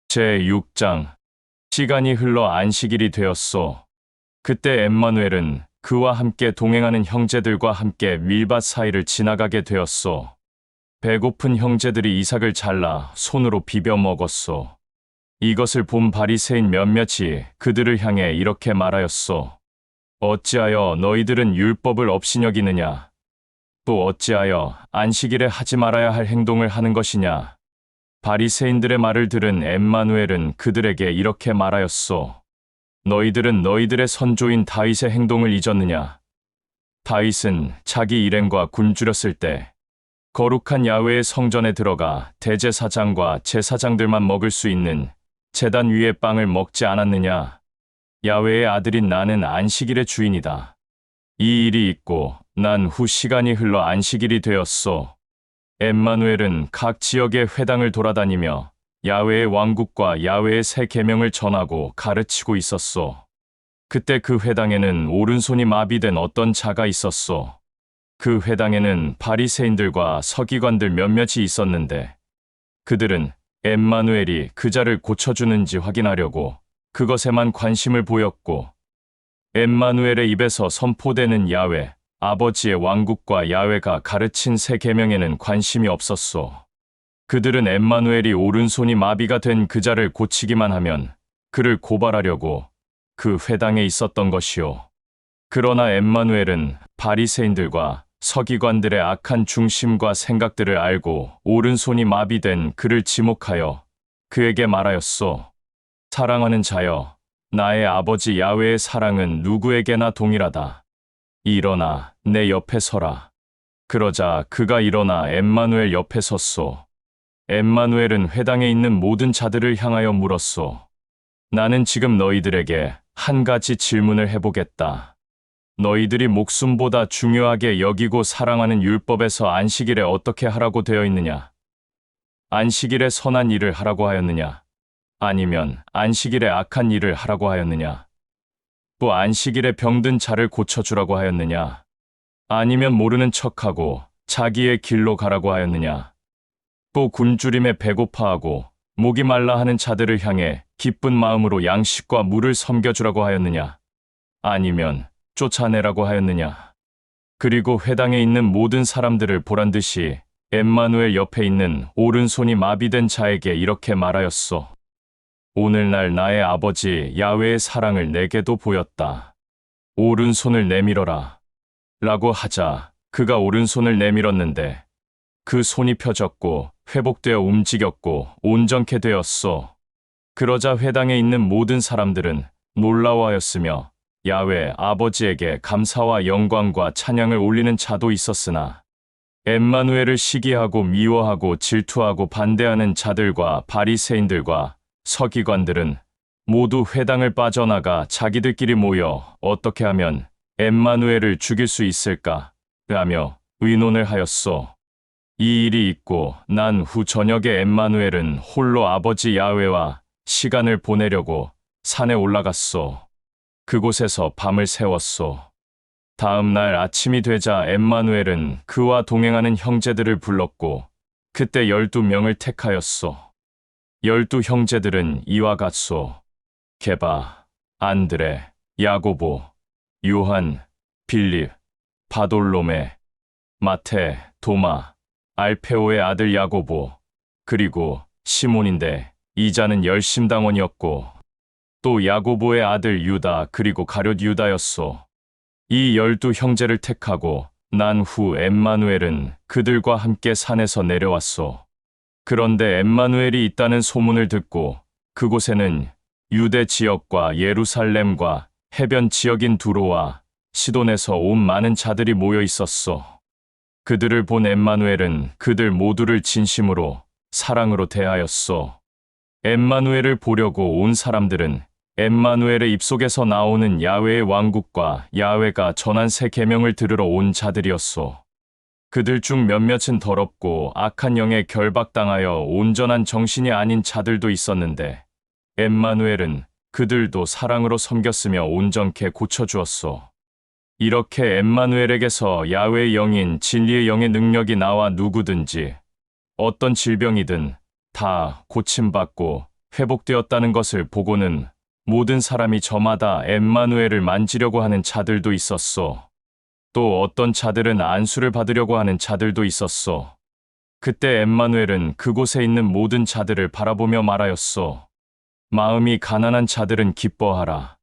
제6장. 시간이 흘러 안식일이 되었소. 그때 엠마누엘은 그와 함께 동행하는 형제들과 함께 밀밭 사이를 지나가게 되었소. 배고픈 형제들이 이삭을 잘라 손으로 비벼 먹었소. 이것을 본 바리새인 몇몇이 그들을 향해 이렇게 말하였소. 어찌하여 너희들은 율법을 업신여기느냐? 또 어찌하여 안식일에 하지 말아야 할 행동을 하는 것이냐? 바리새인들의 말을 들은 엠마누엘은 그들에게 이렇게 말하였소. 너희들은 너희들의 선조인 다윗의 행동을 잊었느냐? 다윗은 자기 일행과 굶주렸을 때 거룩한 야훼의 성전에 들어가 대제사장과 제사장들만 먹을 수 있는 제단 위의 빵을 먹지 않았느냐? 야훼의 아들인 나는 안식일의 주인이다. 이 일이 있고 난 후 시간이 흘러 안식일이 되었소. 엠마누엘은 각 지역의 회당을 돌아다니며 야훼의 왕국과 야훼의 새 계명을 전하고 가르치고 있었소. 그때 그 회당에는 오른손이 마비된 어떤 자가 있었소. 그 회당에는 바리새인들과 서기관들 몇몇이 있었는데 그들은 엠마누엘이 그 자를 고쳐주는지 확인하려고 그것에만 관심을 보였고 엠마누엘의 입에서 선포되는 야훼, 아버지의 왕국과 야훼가 가르친 새 계명에는 관심이 없었소. 그들은 엠마누엘이 오른손이 마비가 된 그 자를 고치기만 하면 그를 고발하려고 그 회당에 있었던 것이오. 그러나 엠마누엘은 바리새인들과 서기관들의 악한 중심과 생각들을 알고 오른손이 마비된 그를 지목하여 그에게 말하였소. 사랑하는 자여, 나의 아버지 야훼의 사랑은 누구에게나 동일하다. 일어나 내 옆에 서라. 그러자 그가 일어나 엠마누엘 옆에 섰소. 엠마누엘은 회당에 있는 모든 자들을 향하여 물었소. 나는 지금 너희들에게 한 가지 질문을 해보겠다. 너희들이 목숨보다 중요하게 여기고 사랑하는 율법에서 안식일에 어떻게 하라고 되어 있느냐? 안식일에 선한 일을 하라고 하였느냐? 아니면 안식일에 악한 일을 하라고 하였느냐? 또 안식일에 병든 자를 고쳐주라고 하였느냐? 아니면 모르는 척하고 자기의 길로 가라고 하였느냐? 또 굶주림에 배고파하고 목이 말라 하는 자들을 향해 기쁜 마음으로 양식과 물을 섬겨주라고 하였느냐? 아니면 쫓아내라고 하였느냐? 그리고 회당에 있는 모든 사람들을 보란듯이 엠마누엘 옆에 있는 오른손이 마비된 자에게 이렇게 말하였소. 오늘날 나의 아버지 야훼의 사랑을 내게도 보였다. 오른손을 내밀어라. 라고 하자 그가 오른손을 내밀었는데 그 손이 펴졌고 회복되어 움직였고 온전케 되었소. 그러자 회당에 있는 모든 사람들은 놀라워하였으며 야훼 아버지에게 감사와 영광과 찬양을 올리는 자도 있었으나 엠마누엘을 시기하고 미워하고 질투하고 반대하는 자들과 바리새인들과 서기관들은 모두 회당을 빠져나가 자기들끼리 모여 어떻게 하면 엠마누엘을 죽일 수 있을까 하며 의논을 하였소. 이 일이 있고 난 후 저녁에 엠마누엘은 홀로 아버지 야훼와 시간을 보내려고 산에 올라갔소. 그곳에서 밤을 새웠소. 다음 날 아침이 되자 엠마누엘은 그와 동행하는 형제들을 불렀고 그때 12명을 택하였소. 12 형제들은 이와 같소. 게바, 안드레, 야고보, 요한, 빌립, 바돌로메, 마테, 도마, 알페오의 아들 야고보, 그리고 시몬인데 이자는 열심당원이었고 또 야고보의 아들 유다 그리고 가룟 유다였소. 이 12 형제를 택하고 난 후 엠마누엘은 그들과 함께 산에서 내려왔소. 그런데 엠마누엘이 있다는 소문을 듣고 그곳에는 유대 지역과 예루살렘과 해변 지역인 두로와 시돈에서 온 많은 자들이 모여 있었소. 그들을 본 엠마누엘은 그들 모두를 진심으로 사랑으로 대하였소. 엠마누엘을 보려고 온 사람들은 엠마누엘의 입속에서 나오는 야훼의 왕국과 야훼가 전한 새 계명을 들으러 온 자들이었소. 그들 중 몇몇은 더럽고 악한 영에 결박당하여 온전한 정신이 아닌 자들도 있었는데 엠마누엘은 그들도 사랑으로 섬겼으며 온전케 고쳐주었소. 이렇게 엠마누엘에게서 야훼의 영인 진리의 영의 능력이 나와 누구든지 어떤 질병이든 다 고침받고 회복되었다는 것을 보고는 모든 사람이 저마다 엠마누엘을 만지려고 하는 자들도 있었소. 또 어떤 자들은 안수를 받으려고 하는 자들도 있었소. 그때 엠마누엘은 그곳에 있는 모든 자들을 바라보며 말하였소. 마음이 가난한 자들은 기뻐하라.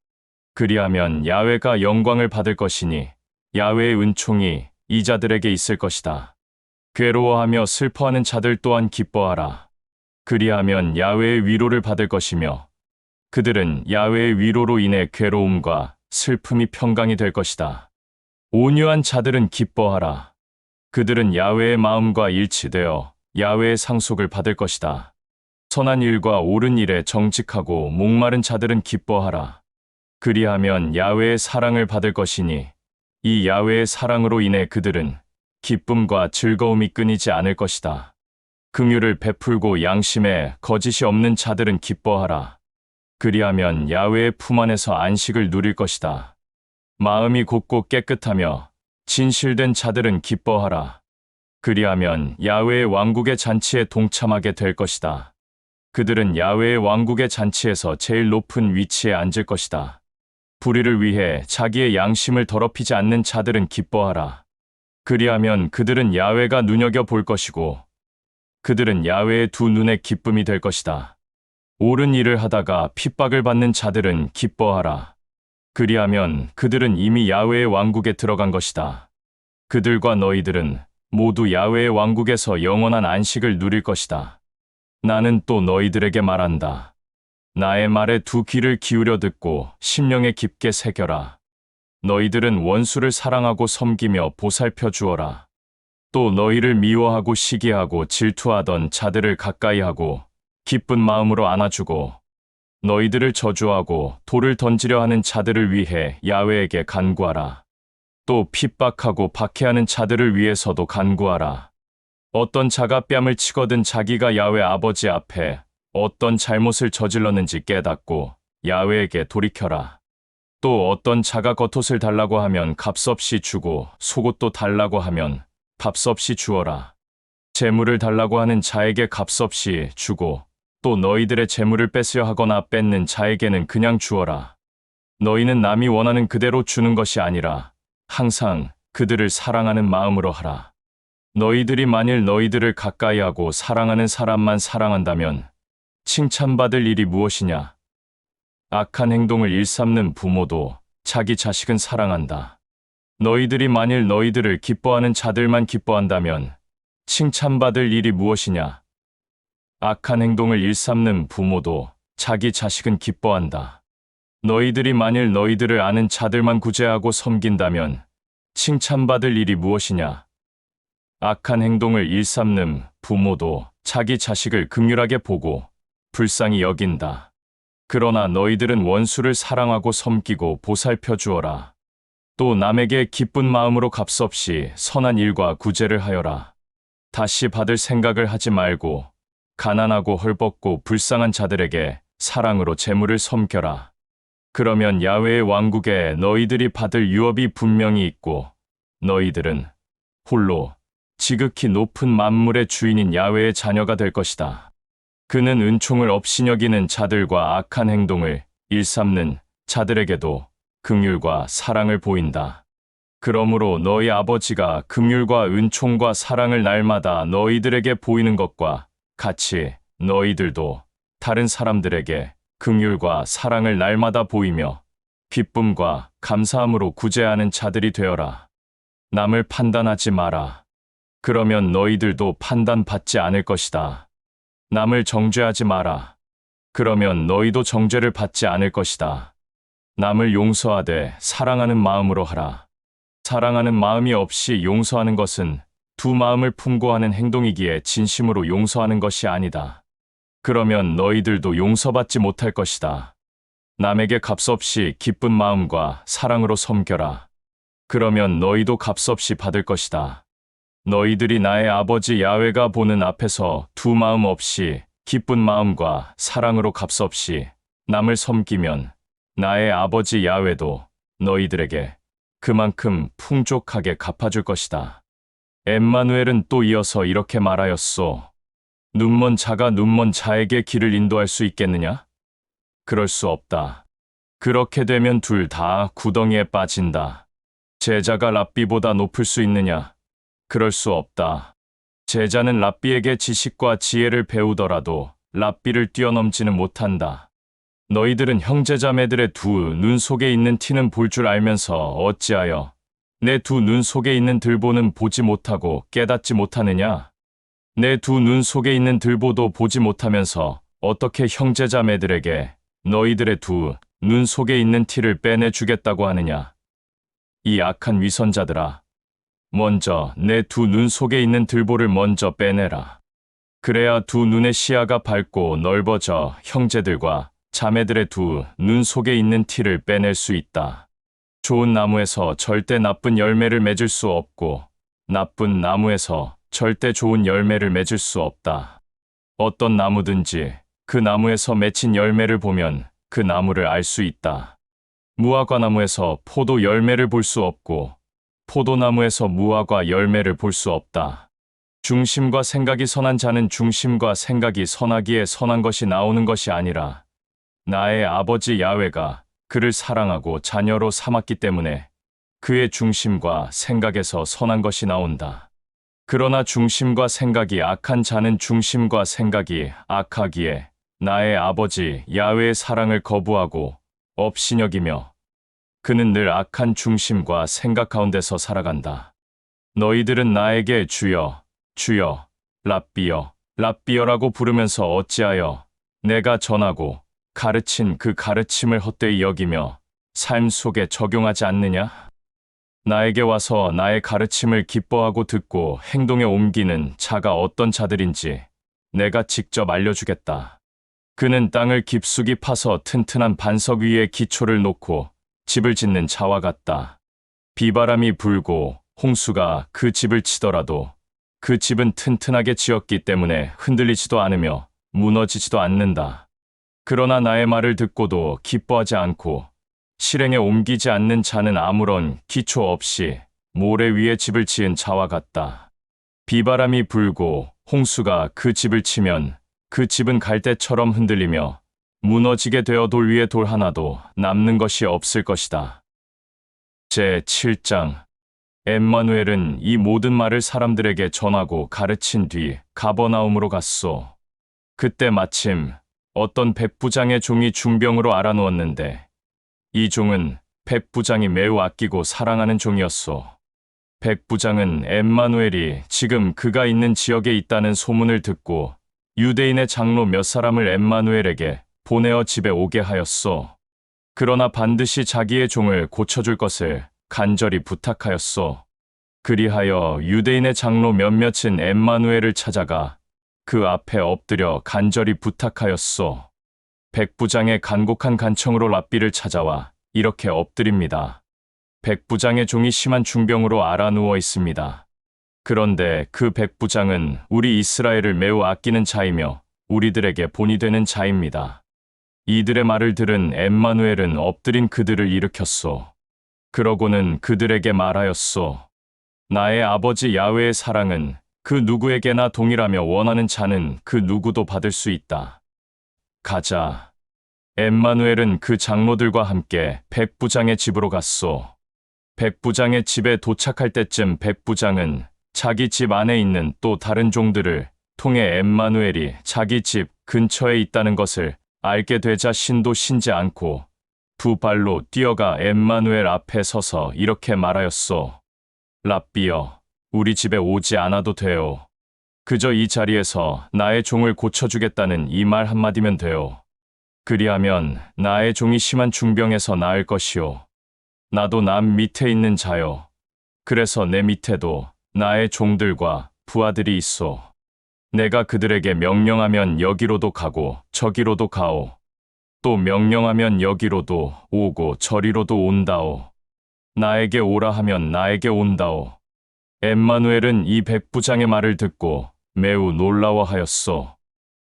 그리하면 야훼가 영광을 받을 것이니 야훼의 은총이 이 자들에게 있을 것이다. 괴로워하며 슬퍼하는 자들 또한 기뻐하라. 그리하면 야훼의 위로를 받을 것이며 그들은 야훼의 위로로 인해 괴로움과 슬픔이 평강이 될 것이다. 온유한 자들은 기뻐하라. 그들은 야훼의 마음과 일치되어 야훼의 상속을 받을 것이다. 선한 일과 옳은 일에 정직하고 목마른 자들은 기뻐하라. 그리하면 야훼의 사랑을 받을 것이니 이 야훼의 사랑으로 인해 그들은 기쁨과 즐거움이 끊이지 않을 것이다. 긍휼을 베풀고 양심에 거짓이 없는 자들은 기뻐하라. 그리하면 야훼의 품 안에서 안식을 누릴 것이다. 마음이 곱고 깨끗하며 진실된 자들은 기뻐하라. 그리하면 야훼의 왕국의 잔치에 동참하게 될 것이다. 그들은 야훼의 왕국의 잔치에서 제일 높은 위치에 앉을 것이다. 불의를 위해 자기의 양심을 더럽히지 않는 자들은 기뻐하라. 그리하면 그들은 야훼가 눈여겨볼 것이고 그들은 야훼의 두 눈의 기쁨이 될 것이다. 옳은 일을 하다가 핍박을 받는 자들은 기뻐하라. 그리하면 그들은 이미 야훼의 왕국에 들어간 것이다. 그들과 너희들은 모두 야훼의 왕국에서 영원한 안식을 누릴 것이다. 나는 또 너희들에게 말한다. 나의 말에 두 귀를 기울여 듣고 심령에 깊게 새겨라. 너희들은 원수를 사랑하고 섬기며 보살펴 주어라. 또 너희를 미워하고 시기하고 질투하던 자들을 가까이하고 기쁜 마음으로 안아주고 너희들을 저주하고 돌을 던지려 하는 자들을 위해 야훼에게 간구하라. 또 핍박하고 박해하는 자들을 위해서도 간구하라. 어떤 자가 뺨을 치거든 자기가 야훼 아버지 앞에 어떤 잘못을 저질렀는지 깨닫고 야훼에게 돌이켜라. 또 어떤 자가 겉옷을 달라고 하면 값없이 주고 속옷도 달라고 하면 값없이 주어라. 재물을 달라고 하는 자에게 값없이 주고 또 너희들의 재물을 뺏으려 하거나 뺏는 자에게는 그냥 주어라. 너희는 남이 원하는 그대로 주는 것이 아니라 항상 그들을 사랑하는 마음으로 하라. 너희들이 만일 너희들을 가까이하고 사랑하는 사람만 사랑한다면 칭찬받을 일이 무엇이냐? 악한 행동을 일삼는 부모도 자기 자식은 사랑한다. 너희들이 만일 너희들을 기뻐하는 자들만 기뻐한다면 칭찬받을 일이 무엇이냐? 악한 행동을 일삼는 부모도 자기 자식은 기뻐한다. 너희들이 만일 너희들을 아는 자들만 구제하고 섬긴다면 칭찬받을 일이 무엇이냐? 악한 행동을 일삼는 부모도 자기 자식을 긍휼하게 보고 불쌍히 여긴다. 그러나 너희들은 원수를 사랑하고 섬기고 보살펴 주어라. 또 남에게 기쁜 마음으로 값없이 선한 일과 구제를 하여라. 다시 받을 생각을 하지 말고 가난하고 헐벗고 불쌍한 자들에게 사랑으로 재물을 섬겨라. 그러면 야훼의 왕국에 너희들이 받을 유업이 분명히 있고 너희들은 홀로 지극히 높은 만물의 주인인 야훼의 자녀가 될 것이다. 그는 은총을 업신여기는 자들과 악한 행동을 일삼는 자들에게도 긍휼과 사랑을 보인다. 그러므로 너희 아버지가 긍휼과 은총과 사랑을 날마다 너희들에게 보이는 것과 같이 너희들도 다른 사람들에게 긍휼과 사랑을 날마다 보이며 기쁨과 감사함으로 구제하는 자들이 되어라. 남을 판단하지 마라. 그러면 너희들도 판단받지 않을 것이다. 남을 정죄하지 마라. 그러면 너희도 정죄를 받지 않을 것이다. 남을 용서하되 사랑하는 마음으로 하라. 사랑하는 마음이 없이 용서하는 것은 두 마음을 품고 하는 행동이기에 진심으로 용서하는 것이 아니다. 그러면 너희들도 용서받지 못할 것이다. 남에게 값없이 기쁜 마음과 사랑으로 섬겨라. 그러면 너희도 값없이 받을 것이다. 너희들이 나의 아버지 야훼가 보는 앞에서 두 마음 없이 기쁜 마음과 사랑으로 값없이 남을 섬기면 나의 아버지 야훼도 너희들에게 그만큼 풍족하게 갚아줄 것이다. 엠마누엘은 또 이어서 이렇게 말하였소. 눈먼 자가 눈먼 자에게 길을 인도할 수 있겠느냐? 그럴 수 없다. 그렇게 되면 둘 다 구덩이에 빠진다. 제자가 랍비보다 높을 수 있느냐? 그럴 수 없다. 제자는 랍비에게 지식과 지혜를 배우더라도 랍비를 뛰어넘지는 못한다. 너희들은 형제자매들의 두 눈 속에 있는 티는 볼 줄 알면서 어찌하여 내 두 눈 속에 있는 들보는 보지 못하고 깨닫지 못하느냐? 내 두 눈 속에 있는 들보도 보지 못하면서 어떻게 형제자매들에게 너희들의 두 눈 속에 있는 티를 빼내 주겠다고 하느냐? 이 악한 위선자들아, 먼저 내 두 눈 속에 있는 들보를 먼저 빼내라. 그래야 두 눈의 시야가 밝고 넓어져 형제들과 자매들의 두 눈 속에 있는 티를 빼낼 수 있다. 좋은 나무에서 절대 나쁜 열매를 맺을 수 없고 나쁜 나무에서 절대 좋은 열매를 맺을 수 없다. 어떤 나무든지 그 나무에서 맺힌 열매를 보면 그 나무를 알 수 있다. 무화과 나무에서 포도 열매를 볼 수 없고 포도나무에서 무화과 열매를 볼 수 없다. 중심과 생각이 선한 자는 중심과 생각이 선하기에 선한 것이 나오는 것이 아니라 나의 아버지 야훼가 그를 사랑하고 자녀로 삼았기 때문에 그의 중심과 생각에서 선한 것이 나온다. 그러나 중심과 생각이 악한 자는 중심과 생각이 악하기에 나의 아버지 야훼의 사랑을 거부하고 업신여기며 그는 늘 악한 중심과 생각 가운데서 살아간다. 너희들은 나에게 주여, 주여, 랍비여, 랍비여라고 부르면서 어찌하여 내가 전하고 가르친 그 가르침을 헛되이 여기며 삶 속에 적용하지 않느냐? 나에게 와서 나의 가르침을 기뻐하고 듣고 행동에 옮기는 자가 어떤 자들인지 내가 직접 알려주겠다. 그는 땅을 깊숙이 파서 튼튼한 반석 위에 기초를 놓고 집을 짓는 자와 같다. 비바람이 불고 홍수가 그 집을 치더라도 그 집은 튼튼하게 지었기 때문에 흔들리지도 않으며 무너지지도 않는다. 그러나 나의 말을 듣고도 기뻐하지 않고 실행에 옮기지 않는 자는 아무런 기초 없이 모래 위에 집을 지은 자와 같다. 비바람이 불고 홍수가 그 집을 치면 그 집은 갈대처럼 흔들리며 무너지게 되어 돌 위에 돌 하나도 남는 것이 없을 것이다. 제7장 엠마누엘은 이 모든 말을 사람들에게 전하고 가르친 뒤 가버나움으로 갔소. 그때 마침 어떤 백부장의 종이 중병으로 알아누웠는데 이 종은 백부장이 매우 아끼고 사랑하는 종이었소. 백부장은 엠마누엘이 지금 그가 있는 지역에 있다는 소문을 듣고 유대인의 장로 몇 사람을 엠마누엘에게 보내어 집에 오게 하였소. 그러나 반드시 자기의 종을 고쳐줄 것을 간절히 부탁하였소. 그리하여 유대인의 장로 몇몇은 엠마누엘을 찾아가 그 앞에 엎드려 간절히 부탁하였소. 백부장의 간곡한 간청으로 랍비를 찾아와 이렇게 엎드립니다. 백부장의 종이 심한 중병으로 알아누워 있습니다. 그런데 그 백부장은 우리 이스라엘을 매우 아끼는 자이며 우리들에게 본이 되는 자입니다. 이들의 말을 들은 엠마누엘은 엎드린 그들을 일으켰소. 그러고는 그들에게 말하였소. 나의 아버지 야훼의 사랑은 그 누구에게나 동일하며 원하는 자는 그 누구도 받을 수 있다. 가자. 엠마누엘은 그 장로들과 함께 백부장의 집으로 갔소. 백부장의 집에 도착할 때쯤 백부장은 자기 집 안에 있는 또 다른 종들을 통해 엠마누엘이 자기 집 근처에 있다는 것을 알게 되자 신도 신지 않고 두 발로 뛰어가 엠마누엘 앞에 서서 이렇게 말하였소. 랍비여, 우리 집에 오지 않아도 돼요. 그저 이 자리에서 나의 종을 고쳐주겠다는 이 말 한마디면 돼요. 그리하면 나의 종이 심한 중병에서 나을 것이요. 나도 남 밑에 있는 자요. 그래서 내 밑에도 나의 종들과 부하들이 있소. 내가 그들에게 명령하면 여기로도 가고 저기로도 가오. 또 명령하면 여기로도 오고 저리로도 온다오. 나에게 오라 하면 나에게 온다오. 엠마누엘은 이 백부장의 말을 듣고 매우 놀라워하였소.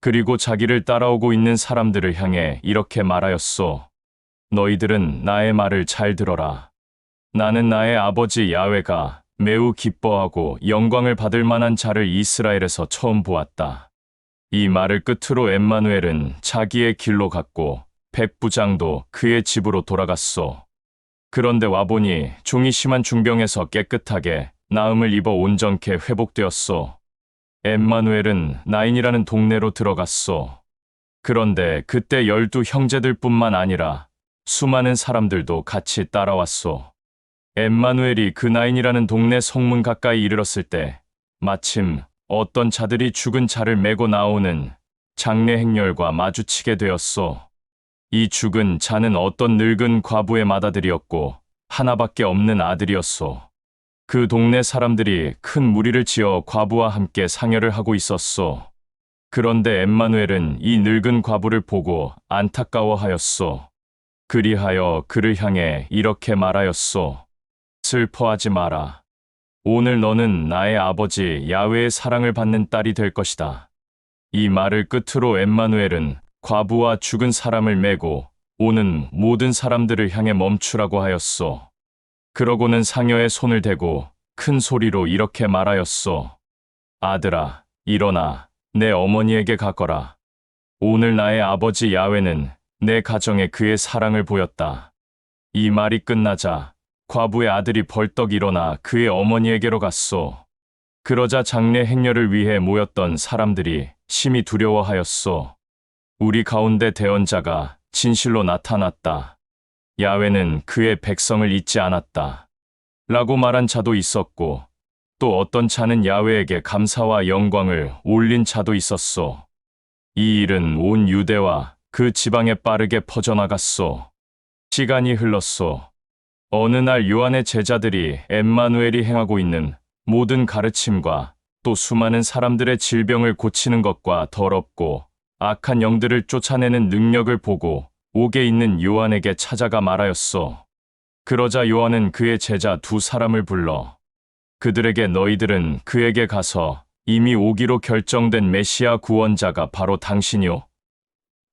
그리고 자기를 따라오고 있는 사람들을 향해 이렇게 말하였소. 너희들은 나의 말을 잘 들어라. 나는 나의 아버지 야훼가 매우 기뻐하고 영광을 받을 만한 자를 이스라엘에서 처음 보았다. 이 말을 끝으로 엠마누엘은 자기의 길로 갔고 백부장도 그의 집으로 돌아갔소. 그런데 와보니 종이 심한 중병에서 깨끗하게 나음을 입어 온전케 회복되었소. 엠마누엘은 나인이라는 동네로 들어갔소. 그런데 그때 12 형제들뿐만 아니라 수많은 사람들도 같이 따라왔소. 엠마누엘이 그 나인이라는 동네 성문 가까이 이르렀을 때 마침 어떤 자들이 죽은 자를 메고 나오는 장례 행렬과 마주치게 되었소. 이 죽은 자는 어떤 늙은 과부의 맏아들이었고 하나밖에 없는 아들이었소. 그 동네 사람들이 큰 무리를 지어 과부와 함께 상여를 하고 있었소. 그런데 엠마누엘은 이 늙은 과부를 보고 안타까워하였소. 그리하여 그를 향해 이렇게 말하였소. 슬퍼하지 마라. 오늘 너는 나의 아버지 야훼의 사랑을 받는 딸이 될 것이다. 이 말을 끝으로 엠마누엘은 과부와 죽은 사람을 메고 오는 모든 사람들을 향해 멈추라고 하였소. 그러고는 상여의 손을 대고 큰 소리로 이렇게 말하였소. 아들아, 일어나 내 어머니에게 가거라. 오늘 나의 아버지 야훼는 내 가정에 그의 사랑을 보였다. 이 말이 끝나자 과부의 아들이 벌떡 일어나 그의 어머니에게로 갔소. 그러자 장례 행렬을 위해 모였던 사람들이 심히 두려워하였소. 우리 가운데 대언자가 진실로 나타났다. 야훼는 그의 백성을 잊지 않았다. 라고 말한 자도 있었고 또 어떤 자는 야훼에게 감사와 영광을 올린 자도 있었소. 이 일은 온 유대와 그 지방에 빠르게 퍼져나갔소. 시간이 흘렀소. 어느 날 요한의 제자들이 엠마누엘이 행하고 있는 모든 가르침과 또 수많은 사람들의 질병을 고치는 것과 더럽고 악한 영들을 쫓아내는 능력을 보고 옥에 있는 요한에게 찾아가 말하였소. 그러자 요한은 그의 제자 2 사람을 불러 그들에게 너희들은 그에게 가서 이미 오기로 결정된 메시아 구원자가 바로 당신이요?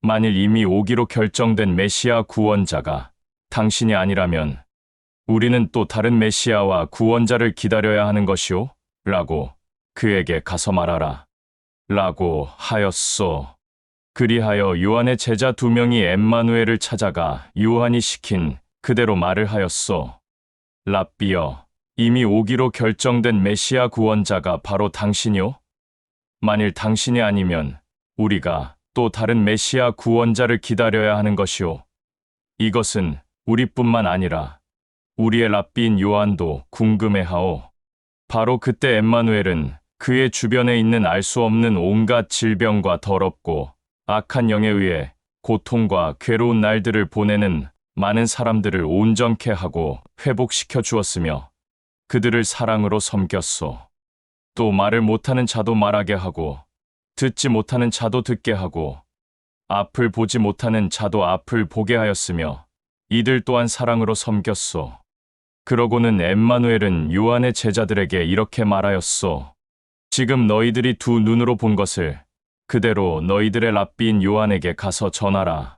만일 이미 오기로 결정된 메시아 구원자가 당신이 아니라면 우리는 또 다른 메시아와 구원자를 기다려야 하는 것이오? 라고 그에게 가서 말하라. 라고 하였소. 그리하여 요한의 제자 2명이 엠마누엘을 찾아가 요한이 시킨 그대로 말을 하였소. 랍비여, 이미 오기로 결정된 메시아 구원자가 바로 당신이오? 만일 당신이 아니면 우리가 또 다른 메시아 구원자를 기다려야 하는 것이오. 이것은 우리뿐만 아니라 우리의 랍비인 요한도 궁금해하오. 바로 그때 엠마누엘은 그의 주변에 있는 알 수 없는 온갖 질병과 더럽고 악한 영에 의해 고통과 괴로운 날들을 보내는 많은 사람들을 온전케 하고 회복시켜 주었으며 그들을 사랑으로 섬겼소. 또 말을 못하는 자도 말하게 하고 듣지 못하는 자도 듣게 하고 앞을 보지 못하는 자도 앞을 보게 하였으며 이들 또한 사랑으로 섬겼소. 그러고는 엠마누엘은 요한의 제자들에게 이렇게 말하였소. 지금 너희들이 2 눈으로 본 것을 그대로 너희들의 랍비인 요한에게 가서 전하라.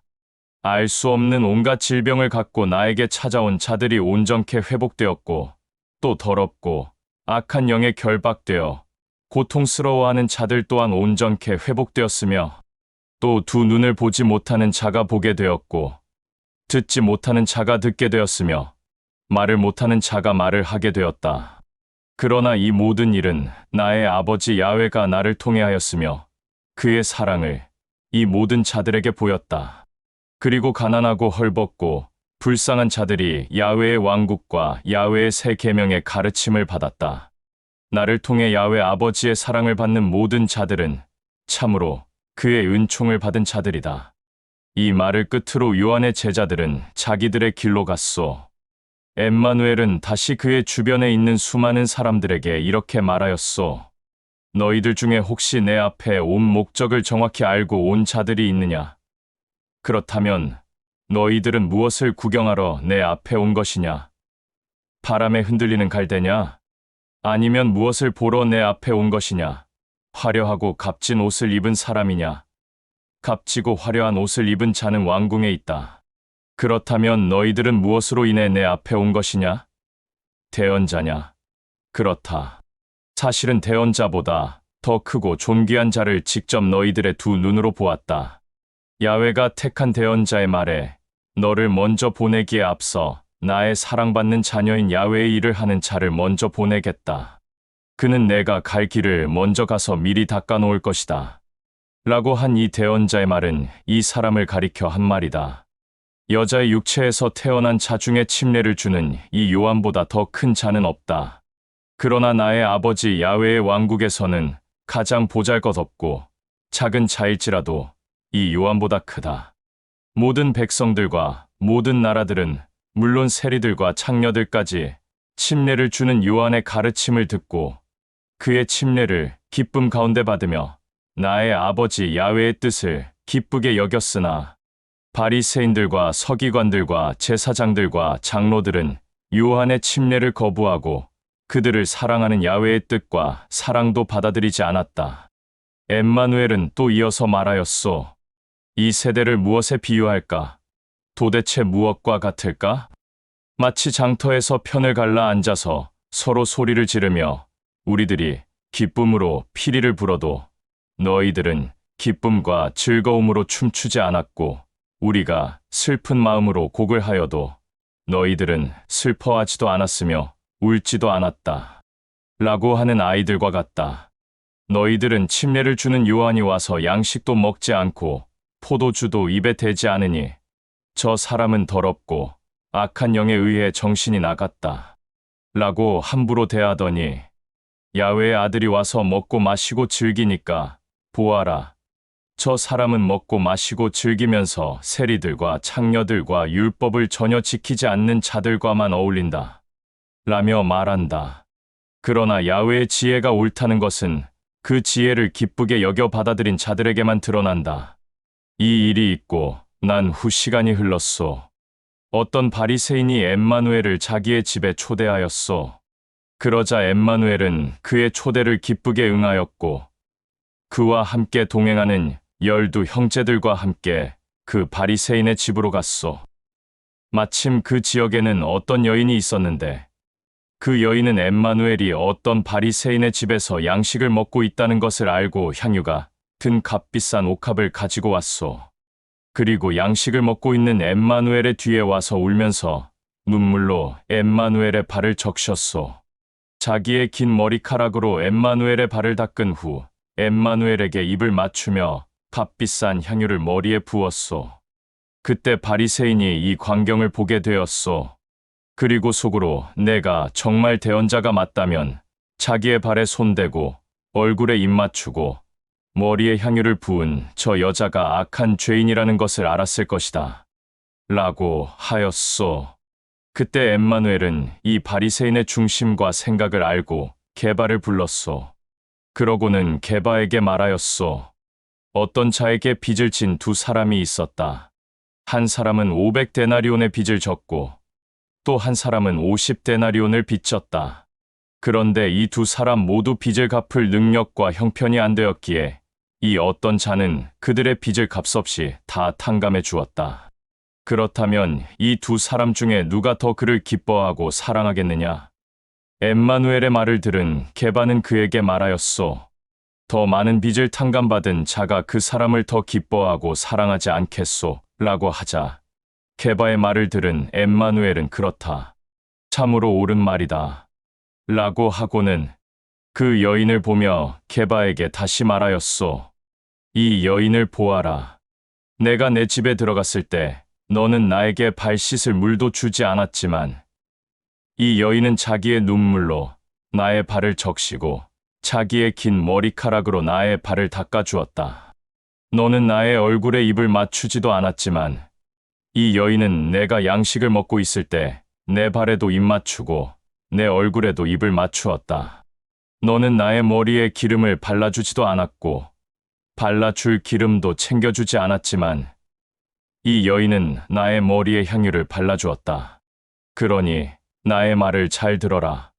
알 수 없는 온갖 질병을 갖고 나에게 찾아온 자들이 온전케 회복되었고 또 더럽고 악한 영에 결박되어 고통스러워하는 자들 또한 온전케 회복되었으며 또 2 눈을 보지 못하는 자가 보게 되었고 듣지 못하는 자가 듣게 되었으며 말을 못하는 자가 말을 하게 되었다. 그러나 이 모든 일은 나의 아버지 야훼가 나를 통해 하였으며 그의 사랑을 이 모든 자들에게 보였다. 그리고 가난하고 헐벗고 불쌍한 자들이 야훼의 왕국과 야훼의 새 계명의 가르침을 받았다. 나를 통해 야훼 아버지의 사랑을 받는 모든 자들은 참으로 그의 은총을 받은 자들이다. 이 말을 끝으로 요한의 제자들은 자기들의 길로 갔소. 엠마누엘은 다시 그의 주변에 있는 수많은 사람들에게 이렇게 말하였소. 너희들 중에 혹시 내 앞에 온 목적을 정확히 알고 온 자들이 있느냐? 그렇다면 너희들은 무엇을 구경하러 내 앞에 온 것이냐? 바람에 흔들리는 갈대냐? 아니면 무엇을 보러 내 앞에 온 것이냐? 화려하고 값진 옷을 입은 사람이냐? 값지고 화려한 옷을 입은 자는 왕궁에 있다. 그렇다면 너희들은 무엇으로 인해 내 앞에 온 것이냐? 대언자냐? 그렇다. 사실은 대언자보다 더 크고 존귀한 자를 직접 너희들의 두 눈으로 보았다. 야훼가 택한 대언자의 말에 너를 먼저 보내기에 앞서 나의 사랑받는 자녀인 야훼의 일을 하는 자를 먼저 보내겠다. 그는 내가 갈 길을 먼저 가서 미리 닦아 놓을 것이다. 라고 한 이 대언자의 말은 이 사람을 가리켜 한 말이다. 여자의 육체에서 태어난 자 중에 침례를 주는 이 요한보다 더 큰 자는 없다. 그러나 나의 아버지 야훼의 왕국에서는 가장 보잘것없고 작은 자일지라도 이 요한보다 크다. 모든 백성들과 모든 나라들은 물론 세리들과 창녀들까지 침례를 주는 요한의 가르침을 듣고 그의 침례를 기쁨 가운데 받으며 나의 아버지 야훼의 뜻을 기쁘게 여겼으나 바리새인들과 서기관들과 제사장들과 장로들은 요한의 침례를 거부하고 그들을 사랑하는 야훼의 뜻과 사랑도 받아들이지 않았다. 엠마누엘은 또 이어서 말하였소. 이 세대를 무엇에 비유할까? 도대체 무엇과 같을까? 마치 장터에서 편을 갈라 앉아서 서로 소리를 지르며 우리들이 기쁨으로 피리를 불어도 너희들은 기쁨과 즐거움으로 춤추지 않았고 우리가 슬픈 마음으로 곡을 하여도 너희들은 슬퍼하지도 않았으며 울지도 않았다. 라고 하는 아이들과 같다. 너희들은 침례를 주는 요한이 와서 양식도 먹지 않고 포도주도 입에 대지 않으니 저 사람은 더럽고 악한 영에 의해 정신이 나갔다. 라고 함부로 대하더니 야훼의 아들이 와서 먹고 마시고 즐기니까 보아라. 저 사람은 먹고 마시고 즐기면서 세리들과 창녀들과 율법을 전혀 지키지 않는 자들과만 어울린다. 라며 말한다. 그러나 야훼의 지혜가 옳다는 것은 그 지혜를 기쁘게 여겨 받아들인 자들에게만 드러난다. 이 일이 있고 난 후 시간이 흘렀소. 어떤 바리새인이 엠마누엘을 자기의 집에 초대하였소. 그러자 엠마누엘은 그의 초대를 기쁘게 응하였고 그와 함께 동행하는 12 형제들과 함께 그 바리새인의 집으로 갔소. 마침 그 지역에는 어떤 여인이 있었는데 그 여인은 엠마누엘이 어떤 바리새인의 집에서 양식을 먹고 있다는 것을 알고 향유가 든 값비싼 옥합을 가지고 왔소. 그리고 양식을 먹고 있는 엠마누엘의 뒤에 와서 울면서 눈물로 엠마누엘의 발을 적셨소. 자기의 긴 머리카락으로 엠마누엘의 발을 닦은 후 엠마누엘에게 입을 맞추며 값비싼 향유를 머리에 부었소. 그때 바리새인이 이 광경을 보게 되었소. 그리고 속으로 내가 정말 대언자가 맞다면 자기의 발에 손대고 얼굴에 입 맞추고 머리에 향유를 부은 저 여자가 악한 죄인이라는 것을 알았을 것이다. 라고 하였소. 그때 엠마누엘은 이 바리새인의 중심과 생각을 알고 게바를 불렀소. 그러고는 게바에게 말하였소. 어떤 자에게 빚을 진 2 사람이 있었다. 한 사람은 500데나리온의 빚을 졌고 또 한 사람은 50데나리온을 빚졌다. 그런데 이 2 사람 모두 빚을 갚을 능력과 형편이 안 되었기에 이 어떤 자는 그들의 빚을 값없이 다 탕감해 주었다. 그렇다면 이 2 사람 중에 누가 더 그를 기뻐하고 사랑하겠느냐? 엠마누엘의 말을 들은 게바는 그에게 말하였소. 더 많은 빚을 탕감받은 자가 그 사람을 더 기뻐하고 사랑하지 않겠소? 라고 하자 게바의 말을 들은 엠마누엘은 그렇다. 참으로 옳은 말이다. 라고 하고는 그 여인을 보며 게바에게 다시 말하였소. 이 여인을 보아라. 내가 내 집에 들어갔을 때 너는 나에게 발 씻을 물도 주지 않았지만 이 여인은 자기의 눈물로 나의 발을 적시고 자기의 긴 머리카락으로 나의 발을 닦아주었다. 너는 나의 얼굴에 입을 맞추지도 않았지만 이 여인은 내가 양식을 먹고 있을 때 내 발에도 입 맞추고 내 얼굴에도 입을 맞추었다. 너는 나의 머리에 기름을 발라주지도 않았고 발라줄 기름도 챙겨주지 않았지만 이 여인은 나의 머리에 향유를 발라주었다. 그러니 나의 말을 잘 들어라.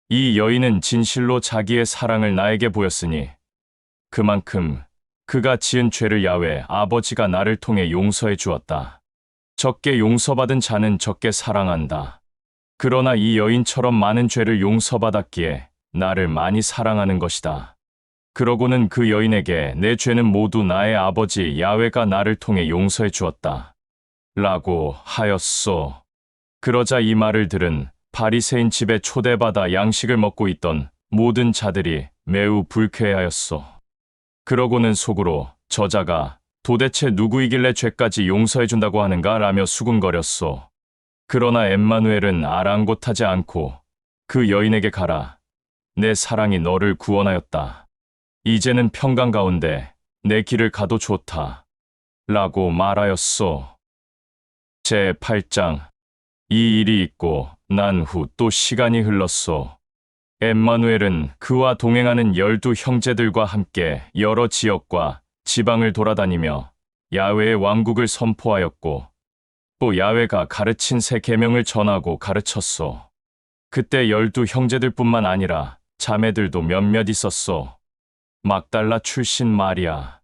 이 여인은 진실로 자기의 사랑을 나에게 보였으니 그만큼 그가 지은 죄를 야훼 아버지가 나를 통해 용서해 주었다. 적게 용서받은 자는 적게 사랑한다. 그러나 이 여인처럼 많은 죄를 용서받았기에 나를 많이 사랑하는 것이다. 그러고는 그 여인에게 내 죄는 모두 나의 아버지 야훼가 나를 통해 용서해 주었다. 라고 하였소. 그러자 이 말을 들은 바리새인 집에 초대받아 양식을 먹고 있던 모든 자들이 매우 불쾌해하였소. 그러고는 속으로 저자가 도대체 누구이길래 죄까지 용서해 준다고 하는가 라며 수군거렸소. 그러나 엠마누엘은 아랑곳하지 않고 그 여인에게 가라. 내 사랑이 너를 구원하였다. 이제는 평강 가운데 내 길을 가도 좋다. 라고 말하였소. 제8장. 이 일이 있고 난 후 또 시간이 흘렀소. 엠마누엘은 그와 동행하는 12 형제들과 함께 여러 지역과 지방을 돌아다니며 야훼의 왕국을 선포하였고 또 야훼가 가르친 새 계명을 전하고 가르쳤소. 그때 12 형제들뿐만 아니라 자매들도 몇몇 있었소. 막달라 출신 마리아,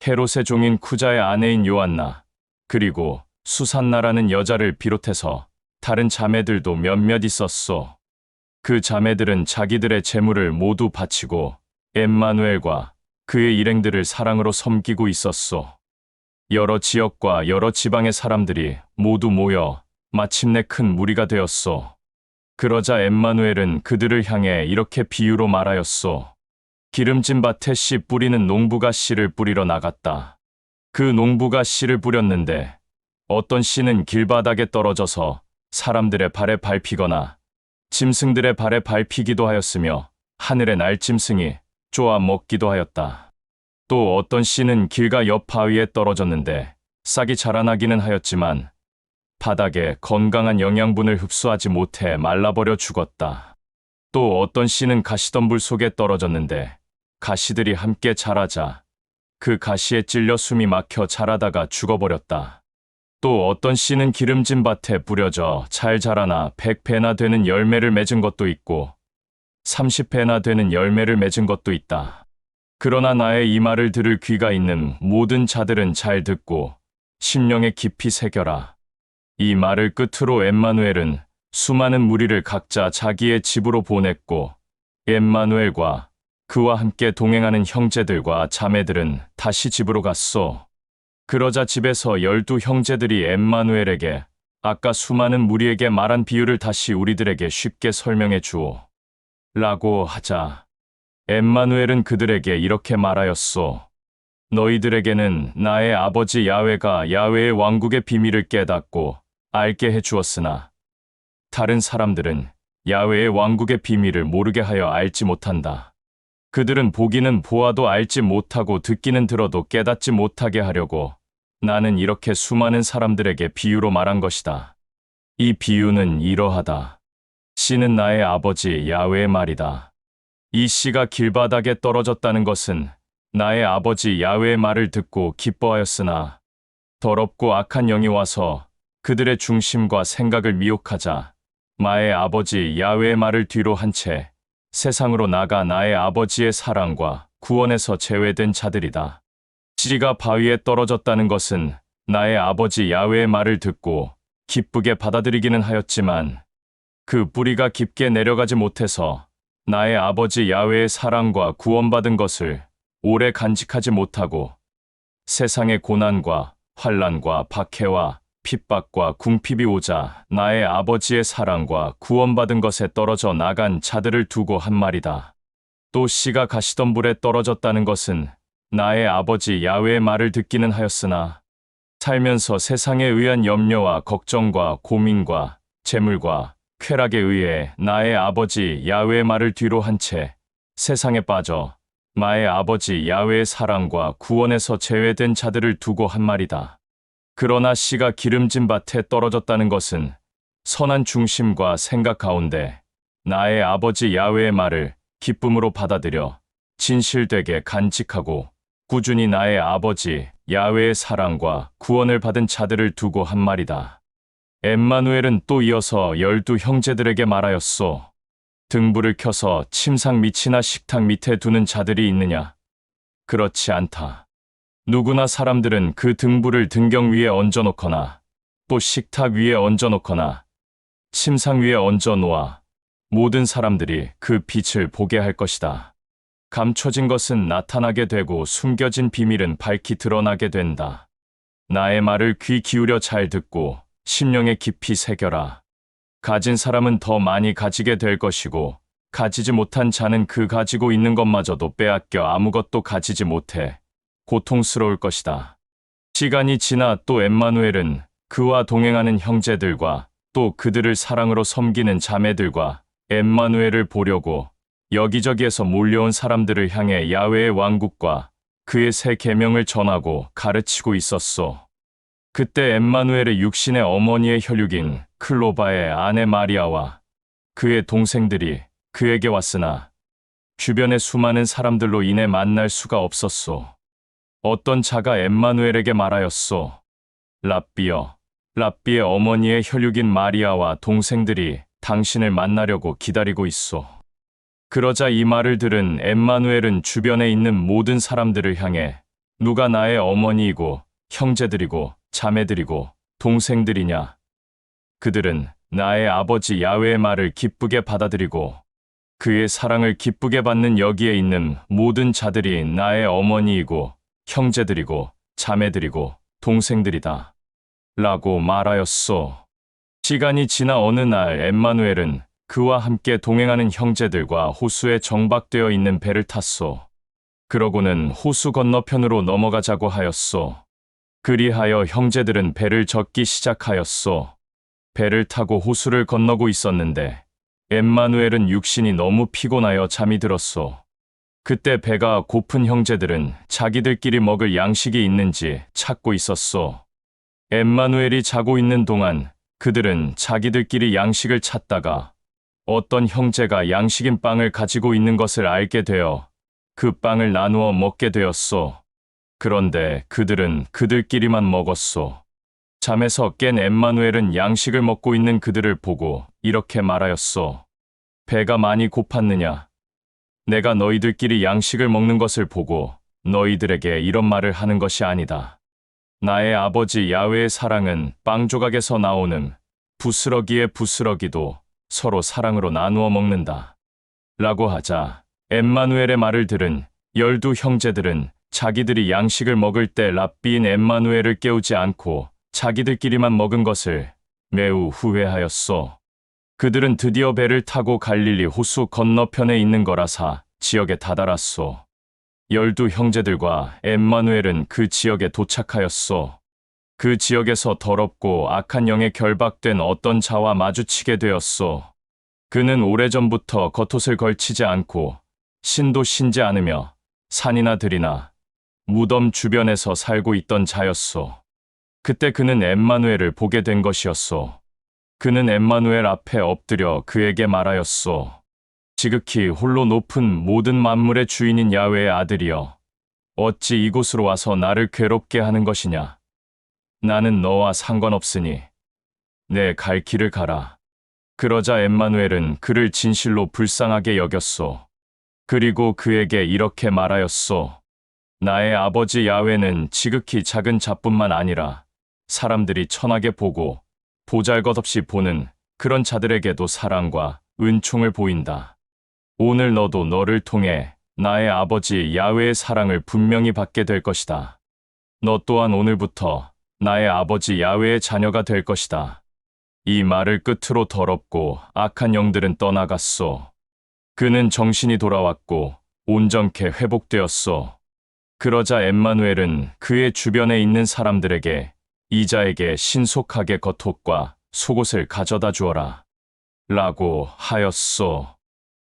헤롯의 종인 쿠자의 아내인 요한나, 그리고 수산나라는 여자를 비롯해서 다른 자매들도 몇몇 있었소. 그 자매들은 자기들의 재물을 모두 바치고 엠마누엘과 그의 일행들을 사랑으로 섬기고 있었소. 여러 지역과 여러 지방의 사람들이 모두 모여 마침내 큰 무리가 되었소. 그러자 엠마누엘은 그들을 향해 이렇게 비유로 말하였소. 기름진 밭에 씨 뿌리는 농부가 씨를 뿌리러 나갔다. 그 농부가 씨를 뿌렸는데 어떤 씨는 길바닥에 떨어져서 사람들의 발에 밟히거나 짐승들의 발에 밟히기도 하였으며 하늘의 날짐승이 쪼아 먹기도 하였다. 또 어떤 씨는 길가 옆 바위에 떨어졌는데 싹이 자라나기는 하였지만 바닥에 건강한 영양분을 흡수하지 못해 말라버려 죽었다. 또 어떤 씨는 가시덤불 속에 떨어졌는데 가시들이 함께 자라자 그 가시에 찔려 숨이 막혀 자라다가 죽어버렸다. 또 어떤 씨는 기름진 밭에 뿌려져 잘 자라나 100배나 되는 열매를 맺은 것도 있고 30배나 되는 열매를 맺은 것도 있다. 그러나 나의 이 말을 들을 귀가 있는 모든 자들은 잘 듣고 심령에 깊이 새겨라. 이 말을 끝으로 엠마누엘은 수많은 무리를 각자 자기의 집으로 보냈고 엠마누엘과 그와 함께 동행하는 형제들과 자매들은 다시 집으로 갔소. 그러자 집에서 12 형제들이 엠마누엘에게 아까 수많은 무리에게 말한 비유를 다시 우리들에게 쉽게 설명해 주오. 라고 하자 엠마누엘은 그들에게 이렇게 말하였소. 너희들에게는 나의 아버지 야훼가 야훼의 왕국의 비밀을 깨닫고 알게 해 주었으나 다른 사람들은 야훼의 왕국의 비밀을 모르게 하여 알지 못한다. 그들은 보기는 보아도 알지 못하고 듣기는 들어도 깨닫지 못하게 하려고 나는 이렇게 수많은 사람들에게 비유로 말한 것이다. 이 비유는 이러하다. 씨는 나의 아버지 야훼의 말이다. 이 씨가 길바닥에 떨어졌다는 것은 나의 아버지 야훼의 말을 듣고 기뻐하였으나 더럽고 악한 영이 와서 그들의 중심과 생각을 미혹하자 나의 아버지 야훼의 말을 뒤로 한 채 세상으로 나가 나의 아버지의 사랑과 구원에서 제외된 자들이다. 씨가 바위에 떨어졌다는 것은 나의 아버지 야훼의 말을 듣고 기쁘게 받아들이기는 하였지만 그 뿌리가 깊게 내려가지 못해서 나의 아버지 야훼의 사랑과 구원받은 것을 오래 간직하지 못하고 세상의 고난과 환난과 박해와 핍박과 궁핍이 오자 나의 아버지의 사랑과 구원받은 것에 떨어져 나간 자들을 두고 한 말이다. 또 씨가 가시덤불에 떨어졌다는 것은 나의 아버지 야훼의 말을 듣기는 하였으나 살면서 세상에 의한 염려와 걱정과 고민과 재물과 쾌락에 의해 나의 아버지 야훼의 말을 뒤로 한 채 세상에 빠져 나의 아버지 야훼의 사랑과 구원에서 제외된 자들을 두고 한 말이다. 그러나 씨가 기름진 밭에 떨어졌다는 것은 선한 중심과 생각 가운데 나의 아버지 야훼의 말을 기쁨으로 받아들여 진실되게 간직하고 꾸준히 나의 아버지 야훼의 사랑과 구원을 받은 자들을 두고 한 말이다. 엠마누엘은 또 이어서 12 형제들에게 말하였소. 등불을 켜서 침상 밑이나 식탁 밑에 두는 자들이 있느냐? 그렇지 않다. 누구나 사람들은 그 등불을 등경 위에 얹어놓거나 또 식탁 위에 얹어놓거나 침상 위에 얹어놓아 모든 사람들이 그 빛을 보게 할 것이다. 감춰진 것은 나타나게 되고 숨겨진 비밀은 밝히 드러나게 된다. 나의 말을 귀 기울여 잘 듣고 심령에 깊이 새겨라. 가진 사람은 더 많이 가지게 될 것이고 가지지 못한 자는 그 가지고 있는 것마저도 빼앗겨 아무것도 가지지 못해 고통스러울 것이다. 시간이 지나 또 엠마누엘은 그와 동행하는 형제들과 또 그들을 사랑으로 섬기는 자매들과 엠마누엘을 보려고 여기저기에서 몰려온 사람들을 향해 야훼의 왕국과 그의 새 계명을 전하고 가르치고 있었소. 그때 엠마누엘의 육신의 어머니의 혈육인 클로바의 아내 마리아와 그의 동생들이 그에게 왔으나 주변의 수많은 사람들로 인해 만날 수가 없었소. 어떤 자가 엠마누엘에게 말하였소. 랍비여, 랍비의 어머니의 혈육인 마리아와 동생들이 당신을 만나려고 기다리고 있소. 그러자 이 말을 들은 엠마누엘은 주변에 있는 모든 사람들을 향해 누가 나의 어머니이고 형제들이고 자매들이고 동생들이냐? 그들은 나의 아버지 야훼의 말을 기쁘게 받아들이고 그의 사랑을 기쁘게 받는 여기에 있는 모든 자들이 나의 어머니이고 형제들이고 자매들이고 동생들이다. 라고 말하였소. 시간이 지나 어느 날 엠마누엘은 그와 함께 동행하는 형제들과 호수에 정박되어 있는 배를 탔소. 그러고는 호수 건너편으로 넘어가자고 하였소. 그리하여 형제들은 배를 젓기 시작하였소. 배를 타고 호수를 건너고 있었는데 엠마누엘은 육신이 너무 피곤하여 잠이 들었소. 그때 배가 고픈 형제들은 자기들끼리 먹을 양식이 있는지 찾고 있었소. 엠마누엘이 자고 있는 동안 그들은 자기들끼리 양식을 찾다가 어떤 형제가 양식인 빵을 가지고 있는 것을 알게 되어 그 빵을 나누어 먹게 되었소. 그런데 그들은 그들끼리만 먹었소. 잠에서 깬 엠마누엘은 양식을 먹고 있는 그들을 보고 이렇게 말하였소. 배가 많이 고팠느냐? 내가 너희들끼리 양식을 먹는 것을 보고 너희들에게 이런 말을 하는 것이 아니다. 나의 아버지 야훼의 사랑은 빵 조각에서 나오는 부스러기의 부스러기도 서로 사랑으로 나누어 먹는다. 라고 하자 엠마누엘의 말을 들은 12 형제들은 자기들이 양식을 먹을 때 랍비인 엠마누엘을 깨우지 않고 자기들끼리만 먹은 것을 매우 후회하였소. 그들은 드디어 배를 타고 갈릴리 호수 건너편에 있는 거라사 지역에 다다랐소. 12 형제들과 엠마누엘은 그 지역에 도착하였소. 그 지역에서 더럽고 악한 영에 결박된 어떤 자와 마주치게 되었소. 그는 오래전부터 겉옷을 걸치지 않고 신도 신지 않으며 산이나 들이나 무덤 주변에서 살고 있던 자였소. 그때 그는 엠마누엘을 보게 된 것이었소. 그는 엠마누엘 앞에 엎드려 그에게 말하였소. 지극히 홀로 높은 모든 만물의 주인인 야훼의 아들이여, 어찌 이곳으로 와서 나를 괴롭게 하는 것이냐? 나는 너와 상관없으니 내 갈 길을 가라. 그러자 엠마누엘은 그를 진실로 불쌍하게 여겼소. 그리고 그에게 이렇게 말하였소. 나의 아버지 야훼는 지극히 작은 자뿐만 아니라 사람들이 천하게 보고 보잘것없이 보는 그런 자들에게도 사랑과 은총을 보인다. 오늘 너도 너를 통해 나의 아버지 야훼의 사랑을 분명히 받게 될 것이다. 너 또한 오늘부터 나의 아버지 야훼의 자녀가 될 것이다. 이 말을 끝으로 더럽고 악한 영들은 떠나갔소. 그는 정신이 돌아왔고 온전케 회복되었소. 그러자 엠마누엘은 그의 주변에 있는 사람들에게 이 자에게 신속하게 겉옷과 속옷을 가져다 주어라. 라고 하였소.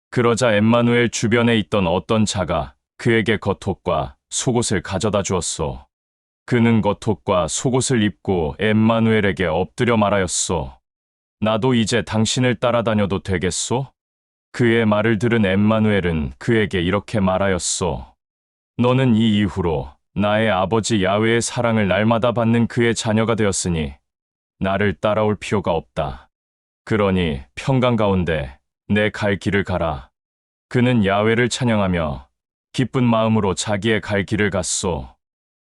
그러자 엠마누엘 주변에 있던 어떤 자가 그에게 겉옷과 속옷을 가져다 주었소. 그는 겉옷과 속옷을 입고 엠마누엘에게 엎드려 말하였소. 나도 이제 당신을 따라다녀도 되겠소? 그의 말을 들은 엠마누엘은 그에게 이렇게 말하였소. 너는 이 이후로 나의 아버지 야훼의 사랑을 날마다 받는 그의 자녀가 되었으니 나를 따라올 필요가 없다. 그러니 평강 가운데 내 갈 길을 가라. 그는 야훼를 찬양하며 기쁜 마음으로 자기의 갈 길을 갔소.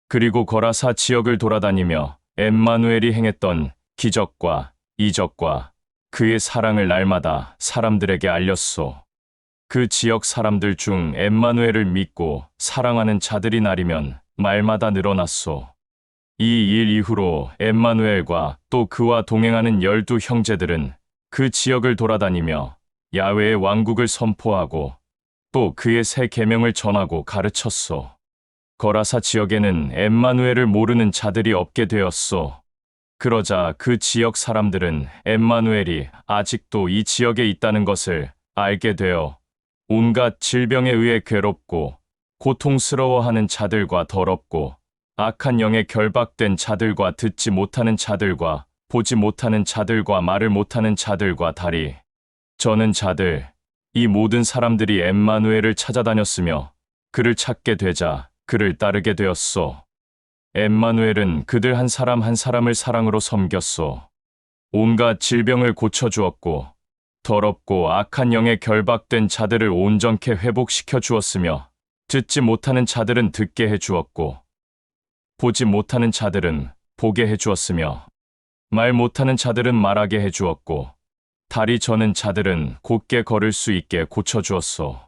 그리고 거라사 지역을 돌아다니며 엠마누엘이 행했던 기적과 이적과 그의 사랑을 날마다 사람들에게 알렸소. 그 지역 사람들 중 엠마누엘을 믿고 사랑하는 자들이 날이면 말마다 늘어났소. 이 일 이후로 엠마누엘과 또 그와 동행하는 12 형제들은 그 지역을 돌아다니며 야훼의 왕국을 선포하고 또 그의 새 계명을 전하고 가르쳤소. 거라사 지역에는 엠마누엘을 모르는 자들이 없게 되었소. 그러자 그 지역 사람들은 엠마누엘이 아직도 이 지역에 있다는 것을 알게 되어 온갖 질병에 의해 괴롭고 고통스러워하는 자들과 더럽고 악한 영에 결박된 자들과 듣지 못하는 자들과 보지 못하는 자들과 말을 못하는 자들과 다리 저는 자들 이 모든 사람들이 엠마누엘을 찾아다녔으며 그를 찾게 되자 그를 따르게 되었소. 엠마누엘은 그들 한 사람 한 사람을 사랑으로 섬겼소. 온갖 질병을 고쳐주었고 더럽고 악한 영에 결박된 자들을 온전케 회복시켜 주었으며 듣지 못하는 자들은 듣게 해주었고 보지 못하는 자들은 보게 해주었으며 말 못하는 자들은 말하게 해주었고 다리 저는 자들은 곧게 걸을 수 있게 고쳐주었소.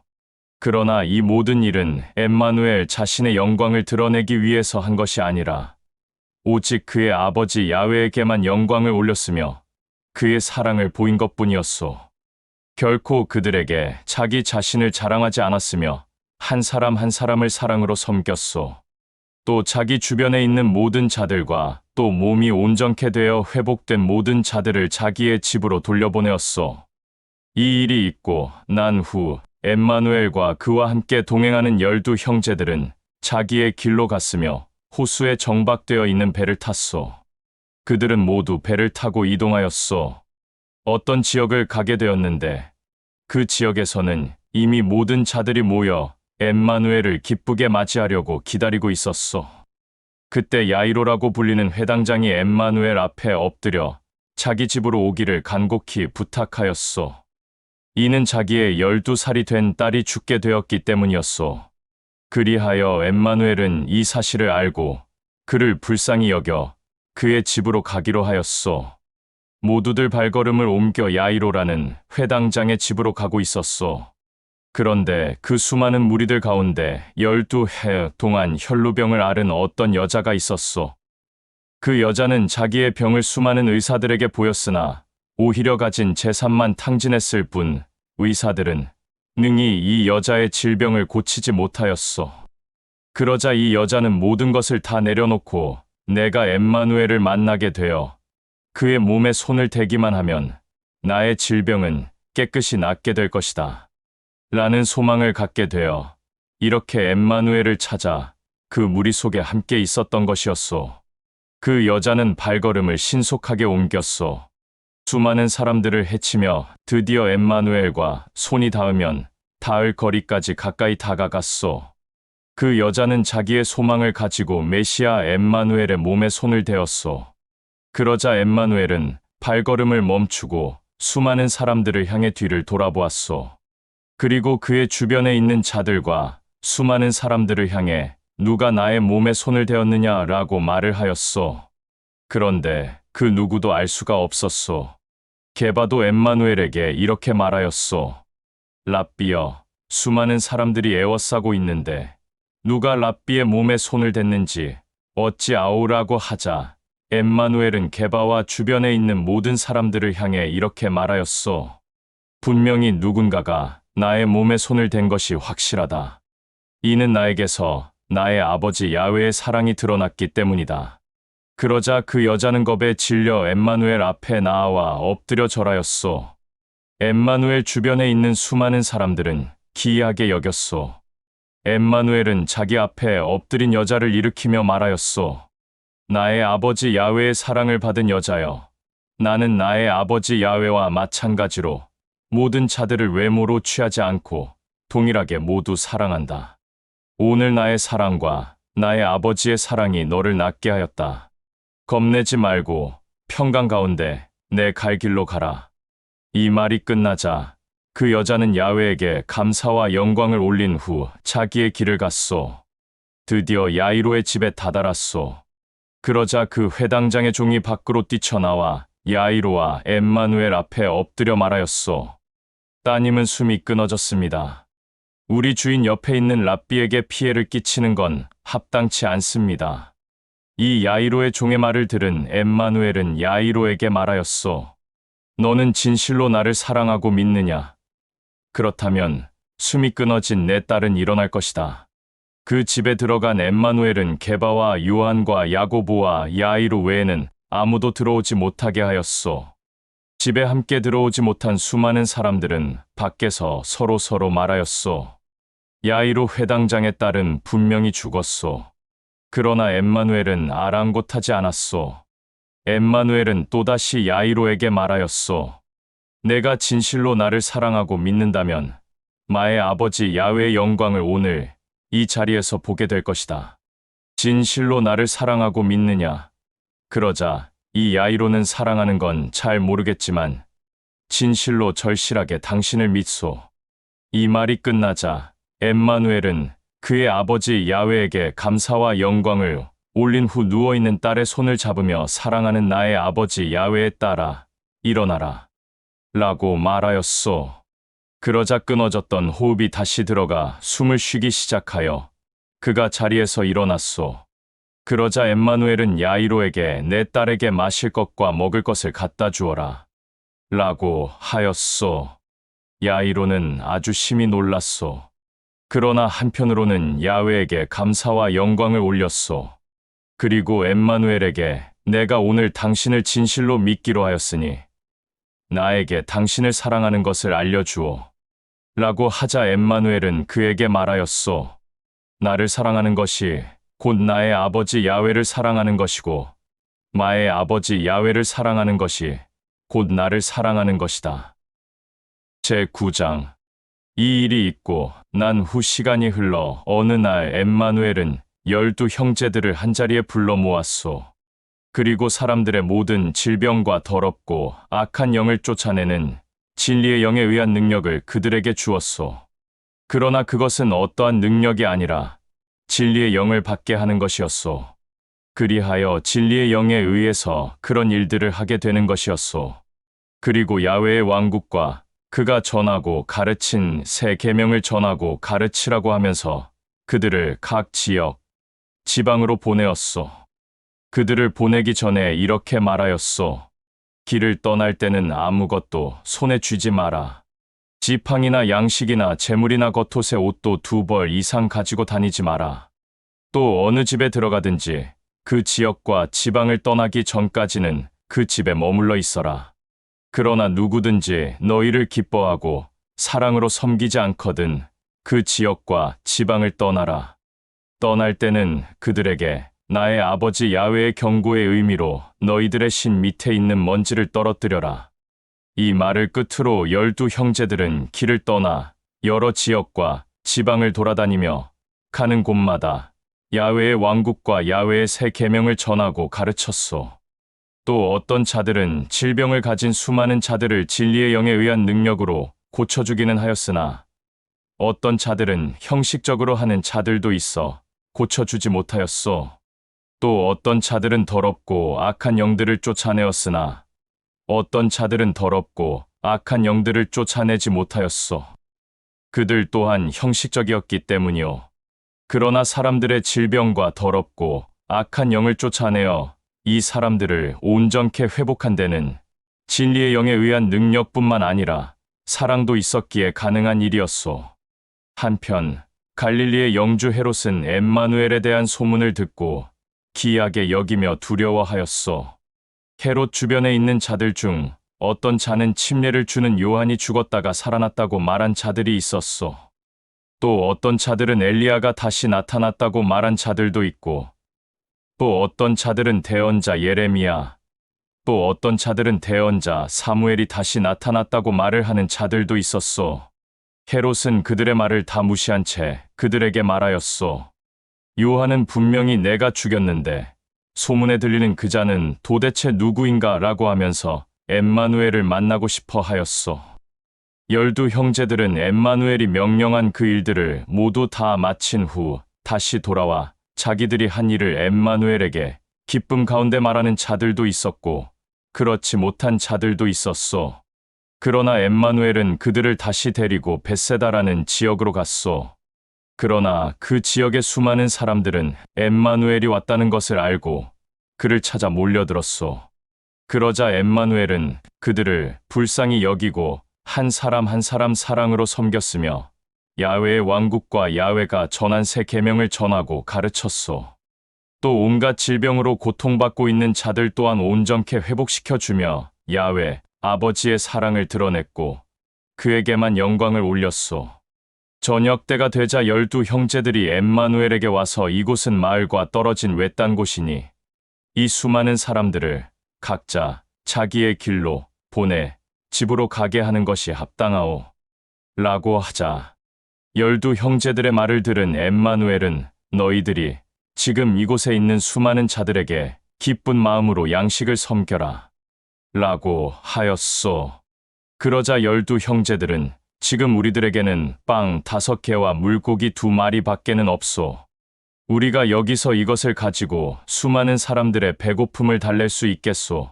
그러나 이 모든 일은 엠마누엘 자신의 영광을 드러내기 위해서 한 것이 아니라 오직 그의 아버지 야훼에게만 영광을 올렸으며 그의 사랑을 보인 것뿐이었소. 결코 그들에게 자기 자신을 자랑하지 않았으며 한 사람 한 사람을 사랑으로 섬겼소. 또 자기 주변에 있는 모든 자들과 또 몸이 온전케 되어 회복된 모든 자들을 자기의 집으로 돌려보내었소. 이 일이 있고 난 후 엠마누엘과 그와 함께 동행하는 12 형제들은 자기의 길로 갔으며 호수에 정박되어 있는 배를 탔소. 그들은 모두 배를 타고 이동하였소. 어떤 지역을 가게 되었는데 그 지역에서는 이미 모든 자들이 모여 엠마누엘을 기쁘게 맞이하려고 기다리고 있었소. 그때 야이로라고 불리는 회당장이 엠마누엘 앞에 엎드려 자기 집으로 오기를 간곡히 부탁하였소. 이는 자기의 12살이 된 딸이 죽게 되었기 때문이었소. 그리하여 엠마누엘은 이 사실을 알고 그를 불쌍히 여겨 그의 집으로 가기로 하였소. 모두들 발걸음을 옮겨 야이로라는 회당장의 집으로 가고 있었소. 그런데 그 수많은 무리들 가운데 12해 동안 혈루병을 앓은 어떤 여자가 있었소. 그 여자는 자기의 병을 수많은 의사들에게 보였으나 오히려 가진 재산만 탕진했을 뿐 의사들은 능히 이 여자의 질병을 고치지 못하였소. 그러자 이 여자는 모든 것을 다 내려놓고 내가 엠마누엘을 만나게 되어 그의 몸에 손을 대기만 하면 나의 질병은 깨끗이 낫게 될 것이다. 라는 소망을 갖게 되어 이렇게 엠마누엘을 찾아 그 무리 속에 함께 있었던 것이었소. 그 여자는 발걸음을 신속하게 옮겼소. 수많은 사람들을 해치며 드디어 엠마누엘과 손이 닿으면 닿을 거리까지 가까이 다가갔소. 그 여자는 자기의 소망을 가지고 메시아 엠마누엘의 몸에 손을 대었소. 그러자 엠마누엘은 발걸음을 멈추고 수많은 사람들을 향해 뒤를 돌아보았소. 그리고 그의 주변에 있는 자들과 수많은 사람들을 향해 누가 나의 몸에 손을 대었느냐라고 말을 하였소. 그런데 그 누구도 알 수가 없었소. 게바도 엠마누엘에게 이렇게 말하였소. 랍비여, 수많은 사람들이 에워싸고 있는데 누가 랍비의 몸에 손을 댔는지 어찌 아오라고 하자 엠마누엘은 게바와 주변에 있는 모든 사람들을 향해 이렇게 말하였소. 분명히 누군가가 나의 몸에 손을 댄 것이 확실하다. 이는 나에게서 나의 아버지 야훼의 사랑이 드러났기 때문이다. 그러자 그 여자는 겁에 질려 엠마누엘 앞에 나아와 엎드려 절하였소. 엠마누엘 주변에 있는 수많은 사람들은 기이하게 여겼소. 엠마누엘은 자기 앞에 엎드린 여자를 일으키며 말하였소. 나의 아버지 야훼의 사랑을 받은 여자여, 나는 나의 아버지 야훼와 마찬가지로 모든 자들을 외모로 취하지 않고 동일하게 모두 사랑한다. 오늘 나의 사랑과 나의 아버지의 사랑이 너를 낫게 하였다. 겁내지 말고 평강 가운데 내 갈 길로 가라. 이 말이 끝나자 그 여자는 야훼에게 감사와 영광을 올린 후 자기의 길을 갔소. 드디어 야이로의 집에 다다랐소. 그러자 그 회당장의 종이 밖으로 뛰쳐나와 야이로와 엠마누엘 앞에 엎드려 말하였소. 따님은 숨이 끊어졌습니다. 우리 주인 옆에 있는 랍비에게 피해를 끼치는 건 합당치 않습니다. 이 야이로의 종의 말을 들은 엠마누엘은 야이로에게 말하였소. 너는 진실로 나를 사랑하고 믿느냐? 그렇다면 숨이 끊어진 내 딸은 일어날 것이다. 그 집에 들어간 엠마누엘은 게바와 요한과 야고보와 야이로 외에는 아무도 들어오지 못하게 하였소. 집에 함께 들어오지 못한 수많은 사람들은 밖에서 서로 말하였소. 야이로 회당장의 딸은 분명히 죽었소. 그러나 엠마누엘은 아랑곳하지 않았소. 엠마누엘은 또다시 야이로에게 말하였소. 내가 진실로 나를 사랑하고 믿는다면 마의 아버지 야훼의 영광을 오늘 이 자리에서 보게 될 것이다. 진실로 나를 사랑하고 믿느냐? 그러자 이 야이로는 사랑하는 건 잘 모르겠지만 진실로 절실하게 당신을 믿소. 이 말이 끝나자 엠마누엘은 그의 아버지 야훼에게 감사와 영광을 올린 후 누워있는 딸의 손을 잡으며 사랑하는 나의 아버지 야훼의 딸아, 일어나라. 라고 말하였소. 그러자 끊어졌던 호흡이 다시 들어가 숨을 쉬기 시작하여 그가 자리에서 일어났소. 그러자 엠마누엘은 야이로에게 내 딸에게 마실 것과 먹을 것을 갖다 주어라. 라고 하였소. 야이로는 아주 심히 놀랐소. 그러나 한편으로는 야훼에게 감사와 영광을 올렸소. 그리고 엠마누엘에게 내가 오늘 당신을 진실로 믿기로 하였으니 나에게 당신을 사랑하는 것을 알려주오. 라고 하자 엠마누엘은 그에게 말하였소. 나를 사랑하는 것이 곧 나의 아버지 야훼를 사랑하는 것이고 마의 아버지 야훼를 사랑하는 것이 곧 나를 사랑하는 것이다. 제9장. 이 일이 있고 난 후 시간이 흘러 어느 날 엠마누엘은 12 형제들을 한자리에 불러 모았소. 그리고 사람들의 모든 질병과 더럽고 악한 영을 쫓아내는 진리의 영에 의한 능력을 그들에게 주었소. 그러나 그것은 어떠한 능력이 아니라 진리의 영을 받게 하는 것이었소. 그리하여 진리의 영에 의해서 그런 일들을 하게 되는 것이었소. 그리고 야훼의 왕국과 그가 전하고 가르친 새 계명을 전하고 가르치라고 하면서 그들을 각 지역, 지방으로 보내었소. 그들을 보내기 전에 이렇게 말하였소. 길을 떠날 때는 아무것도 손에 쥐지 마라. 지팡이나 양식이나 재물이나 겉옷에 옷도 2벌 이상 가지고 다니지 마라. 또 어느 집에 들어가든지 그 지역과 지방을 떠나기 전까지는 그 집에 머물러 있어라. 그러나 누구든지 너희를 기뻐하고 사랑으로 섬기지 않거든 그 지역과 지방을 떠나라. 떠날 때는 그들에게 나의 아버지 야훼의 경고의 의미로 너희들의 신 밑에 있는 먼지를 떨어뜨려라. 이 말을 끝으로 12 형제들은 길을 떠나 여러 지역과 지방을 돌아다니며 가는 곳마다 야훼의 왕국과 야훼의 새 계명을 전하고 가르쳤소. 또 어떤 자들은 질병을 가진 수많은 자들을 진리의 영에 의한 능력으로 고쳐주기는 하였으나 어떤 자들은 형식적으로 하는 자들도 있어 고쳐주지 못하였소. 또 어떤 자들은 더럽고 악한 영들을 쫓아내었으나 어떤 자들은 더럽고 악한 영들을 쫓아내지 못하였소. 그들 또한 형식적이었기 때문이요. 그러나 사람들의 질병과 더럽고 악한 영을 쫓아내어 이 사람들을 온전케 회복한 데는 진리의 영에 의한 능력뿐만 아니라 사랑도 있었기에 가능한 일이었소. 한편 갈릴리의 영주 헤롯은 엠마누엘에 대한 소문을 듣고 기이하게 여기며 두려워하였소. 헤롯 주변에 있는 자들 중 어떤 자는 침례를 주는 요한이 죽었다가 살아났다고 말한 자들이 있었소. 또 어떤 자들은 엘리야가 다시 나타났다고 말한 자들도 있고 또 어떤 자들은 대언자 예레미야, 또 어떤 자들은 대언자 사무엘이 다시 나타났다고 말을 하는 자들도 있었소. 헤롯은 그들의 말을 다 무시한 채 그들에게 말하였소. 요한은 분명히 내가 죽였는데 소문에 들리는 그 자는 도대체 누구인가 라고 하면서 엠마누엘을 만나고 싶어 하였소. 12 형제들은 엠마누엘이 명령한 그 일들을 모두 다 마친 후 다시 돌아와 자기들이 한 일을 엠마누엘에게 기쁨 가운데 말하는 자들도 있었고 그렇지 못한 자들도 있었소. 그러나 엠마누엘은 그들을 다시 데리고 벳세다라는 지역으로 갔소. 그러나 그 지역의 수많은 사람들은 엠마누엘이 왔다는 것을 알고 그를 찾아 몰려들었소. 그러자 엠마누엘은 그들을 불쌍히 여기고 한 사람 한 사람 사랑으로 섬겼으며 야훼의 왕국과 야훼가 전한 새 계명을 전하고 가르쳤소. 또 온갖 질병으로 고통받고 있는 자들 또한 온전케 회복시켜주며 야훼 아버지의 사랑을 드러냈고 그에게만 영광을 올렸소. 저녁 때가 되자 12 형제들이 엠마누엘에게 와서 이곳은 마을과 떨어진 외딴 곳이니 이 수많은 사람들을 각자 자기의 길로 보내 집으로 가게 하는 것이 합당하오 라고 하자 12 형제들의 말을 들은 엠마누엘은 너희들이 지금 이곳에 있는 수많은 자들에게 기쁜 마음으로 양식을 섬겨라 라고 하였소. 그러자 12 형제들은 지금 우리들에게는 빵 5개와 물고기 2마리 밖에는 없소. 우리가 여기서 이것을 가지고 수많은 사람들의 배고픔을 달랠 수 있겠소.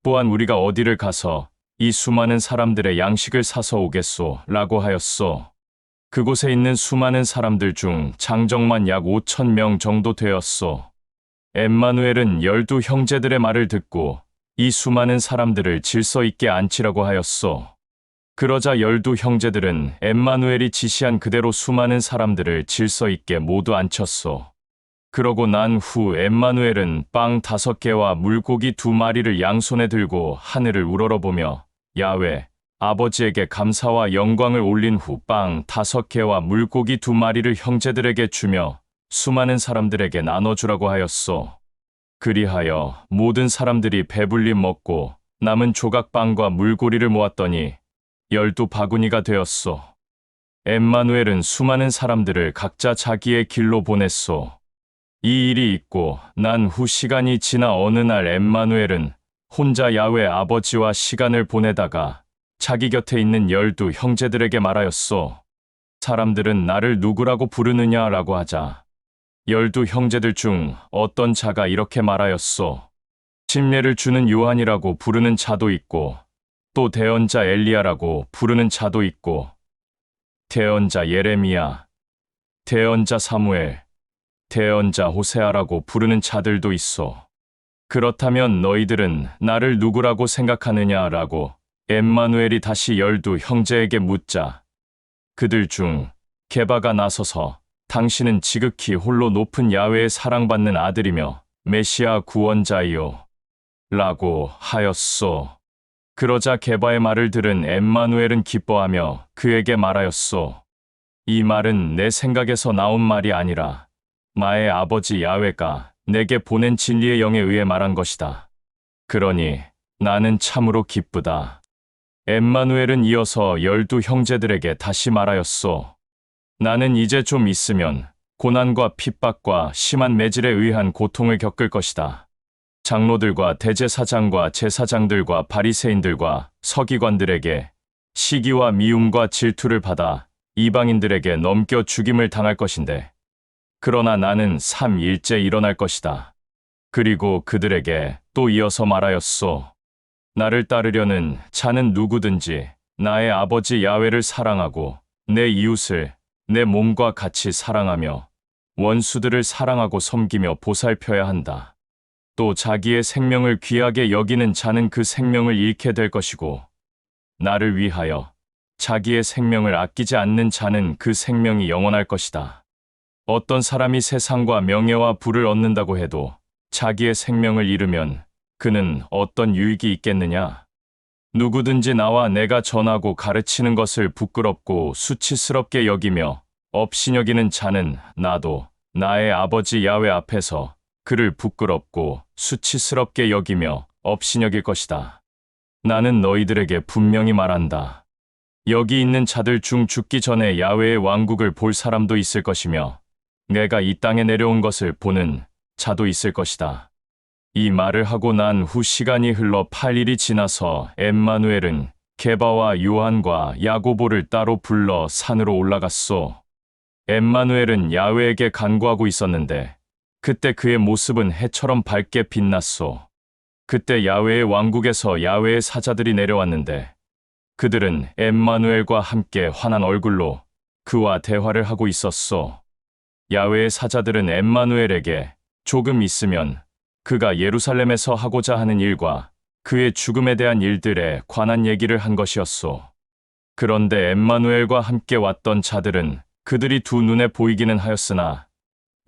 또한 우리가 어디를 가서 이 수많은 사람들의 양식을 사서 오겠소 라고 하였소. 그곳에 있는 수많은 사람들 중 장정만 약 5,000명 정도 되었소. 엠마누엘은 12 형제들의 말을 듣고 이 수많은 사람들을 질서 있게 앉히라고 하였소. 그러자 12 형제들은 엠마누엘이 지시한 그대로 수많은 사람들을 질서 있게 모두 앉혔소. 그러고 난 후 엠마누엘은 빵 5개와 물고기 2마리를 양손에 들고 하늘을 우러러보며 야훼 아버지에게 감사와 영광을 올린 후 빵 5개와 물고기 2마리를 형제들에게 주며 수많은 사람들에게 나눠주라고 하였소. 그리하여 모든 사람들이 배불리 먹고 남은 조각빵과 물고기를 모았더니 12 바구니가 되었소. 엠마누엘은 수많은 사람들을 각자 자기의 길로 보냈소. 이 일이 있고 난 후 시간이 지나 어느 날 엠마누엘은 혼자 야훼 아버지와 시간을 보내다가 자기 곁에 있는 12 형제들에게 말하였소. 사람들은 나를 누구라고 부르느냐라고 하자 12 형제들 중 어떤 자가 이렇게 말하였소. 침례를 주는 요한이라고 부르는 자도 있고 또 대언자 엘리야라고 부르는 자도 있고 대언자 예레미야, 대언자 사무엘, 대언자 호세아라고 부르는 자들도 있어. 그렇다면 너희들은 나를 누구라고 생각하느냐라고 엠마누엘이 다시 12 형제에게 묻자 그들 중 게바가 나서서 당신은 지극히 홀로 높은 야훼의 사랑받는 아들이며 메시아 구원자이요 라고 하였소. 그러자 게바의 말을 들은 엠마누엘은 기뻐하며 그에게 말하였소. 이 말은 내 생각에서 나온 말이 아니라 나의 아버지 야훼가 내게 보낸 진리의 영에 의해 말한 것이다. 그러니 나는 참으로 기쁘다. 엠마누엘은 이어서 12 형제들에게 다시 말하였소. 나는 이제 좀 있으면 고난과 핍박과 심한 매질에 의한 고통을 겪을 것이다. 장로들과 대제사장과 제사장들과 바리새인들과 서기관들에게 시기와 미움과 질투를 받아 이방인들에게 넘겨 죽임을 당할 것인데 그러나 나는 3일째 일어날 것이다. 그리고 그들에게 또 이어서 말하였소. 나를 따르려는 자는 누구든지 나의 아버지 야훼를 사랑하고 내 이웃을 내 몸과 같이 사랑하며 원수들을 사랑하고 섬기며 보살펴야 한다. 또 자기의 생명을 귀하게 여기는 자는 그 생명을 잃게 될 것이고 나를 위하여 자기의 생명을 아끼지 않는 자는 그 생명이 영원할 것이다. 어떤 사람이 세상과 명예와 부를 얻는다고 해도 자기의 생명을 잃으면 그는 어떤 유익이 있겠느냐? 누구든지 나와 내가 전하고 가르치는 것을 부끄럽고 수치스럽게 여기며 업신여기는 자는 나도 나의 아버지 야훼 앞에서 그를 부끄럽고 수치스럽게 여기며 업신여길 것이다. 나는 너희들에게 분명히 말한다. 여기 있는 자들 중 죽기 전에 야훼의 왕국을 볼 사람도 있을 것이며 내가 이 땅에 내려온 것을 보는 자도 있을 것이다. 이 말을 하고 난 후 시간이 흘러 8일이 지나서 엠마누엘은 게바와 요한과 야고보를 따로 불러 산으로 올라갔소. 엠마누엘은 야훼에게 간구하고 있었는데 그때 그의 모습은 해처럼 밝게 빛났소. 그때 야훼의 왕국에서 야훼의 사자들이 내려왔는데 그들은 엠마누엘과 함께 환한 얼굴로 그와 대화를 하고 있었소. 야훼의 사자들은 엠마누엘에게 조금 있으면 그가 예루살렘에서 하고자 하는 일과 그의 죽음에 대한 일들에 관한 얘기를 한 것이었소. 그런데 엠마누엘과 함께 왔던 자들은 그들이 두 눈에 보이기는 하였으나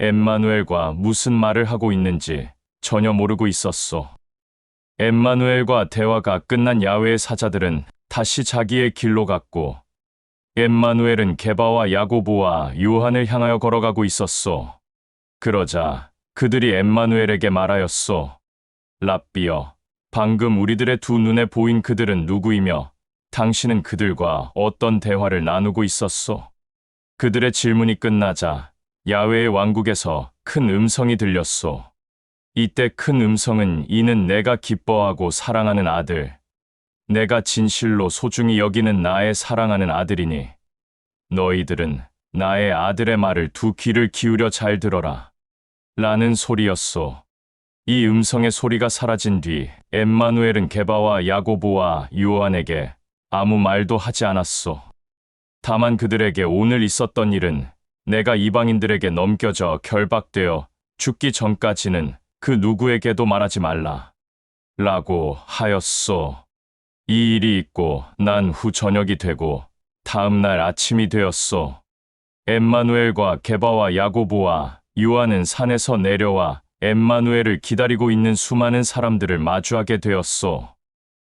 엠마누엘과 무슨 말을 하고 있는지 전혀 모르고 있었소. 엠마누엘과 대화가 끝난 야훼의 사자들은 다시 자기의 길로 갔고 엠마누엘은 게바와 야고보와 요한을 향하여 걸어가고 있었소. 그러자 그들이 엠마누엘에게 말하였소. 랍비여, 방금 우리들의 두 눈에 보인 그들은 누구이며 당신은 그들과 어떤 대화를 나누고 있었소? 그들의 질문이 끝나자 야훼의 왕국에서 큰 음성이 들렸소. 이때 큰 음성은 이는 내가 기뻐하고 사랑하는 아들, 내가 진실로 소중히 여기는 나의 사랑하는 아들이니 너희들은 나의 아들의 말을 두 귀를 기울여 잘 들어라 라는 소리였소. 이 음성의 소리가 사라진 뒤 엠마누엘은 게바와 야고보와 요한에게 아무 말도 하지 않았소. 다만 그들에게 오늘 있었던 일은 내가 이방인들에게 넘겨져 결박되어 죽기 전까지는 그 누구에게도 말하지 말라 라고 하였소. 이 일이 있고 난 후 저녁이 되고 다음 날 아침이 되었소. 엠마누엘과 게바와 야고보와 요한은 산에서 내려와 엠마누엘을 기다리고 있는 수많은 사람들을 마주하게 되었소.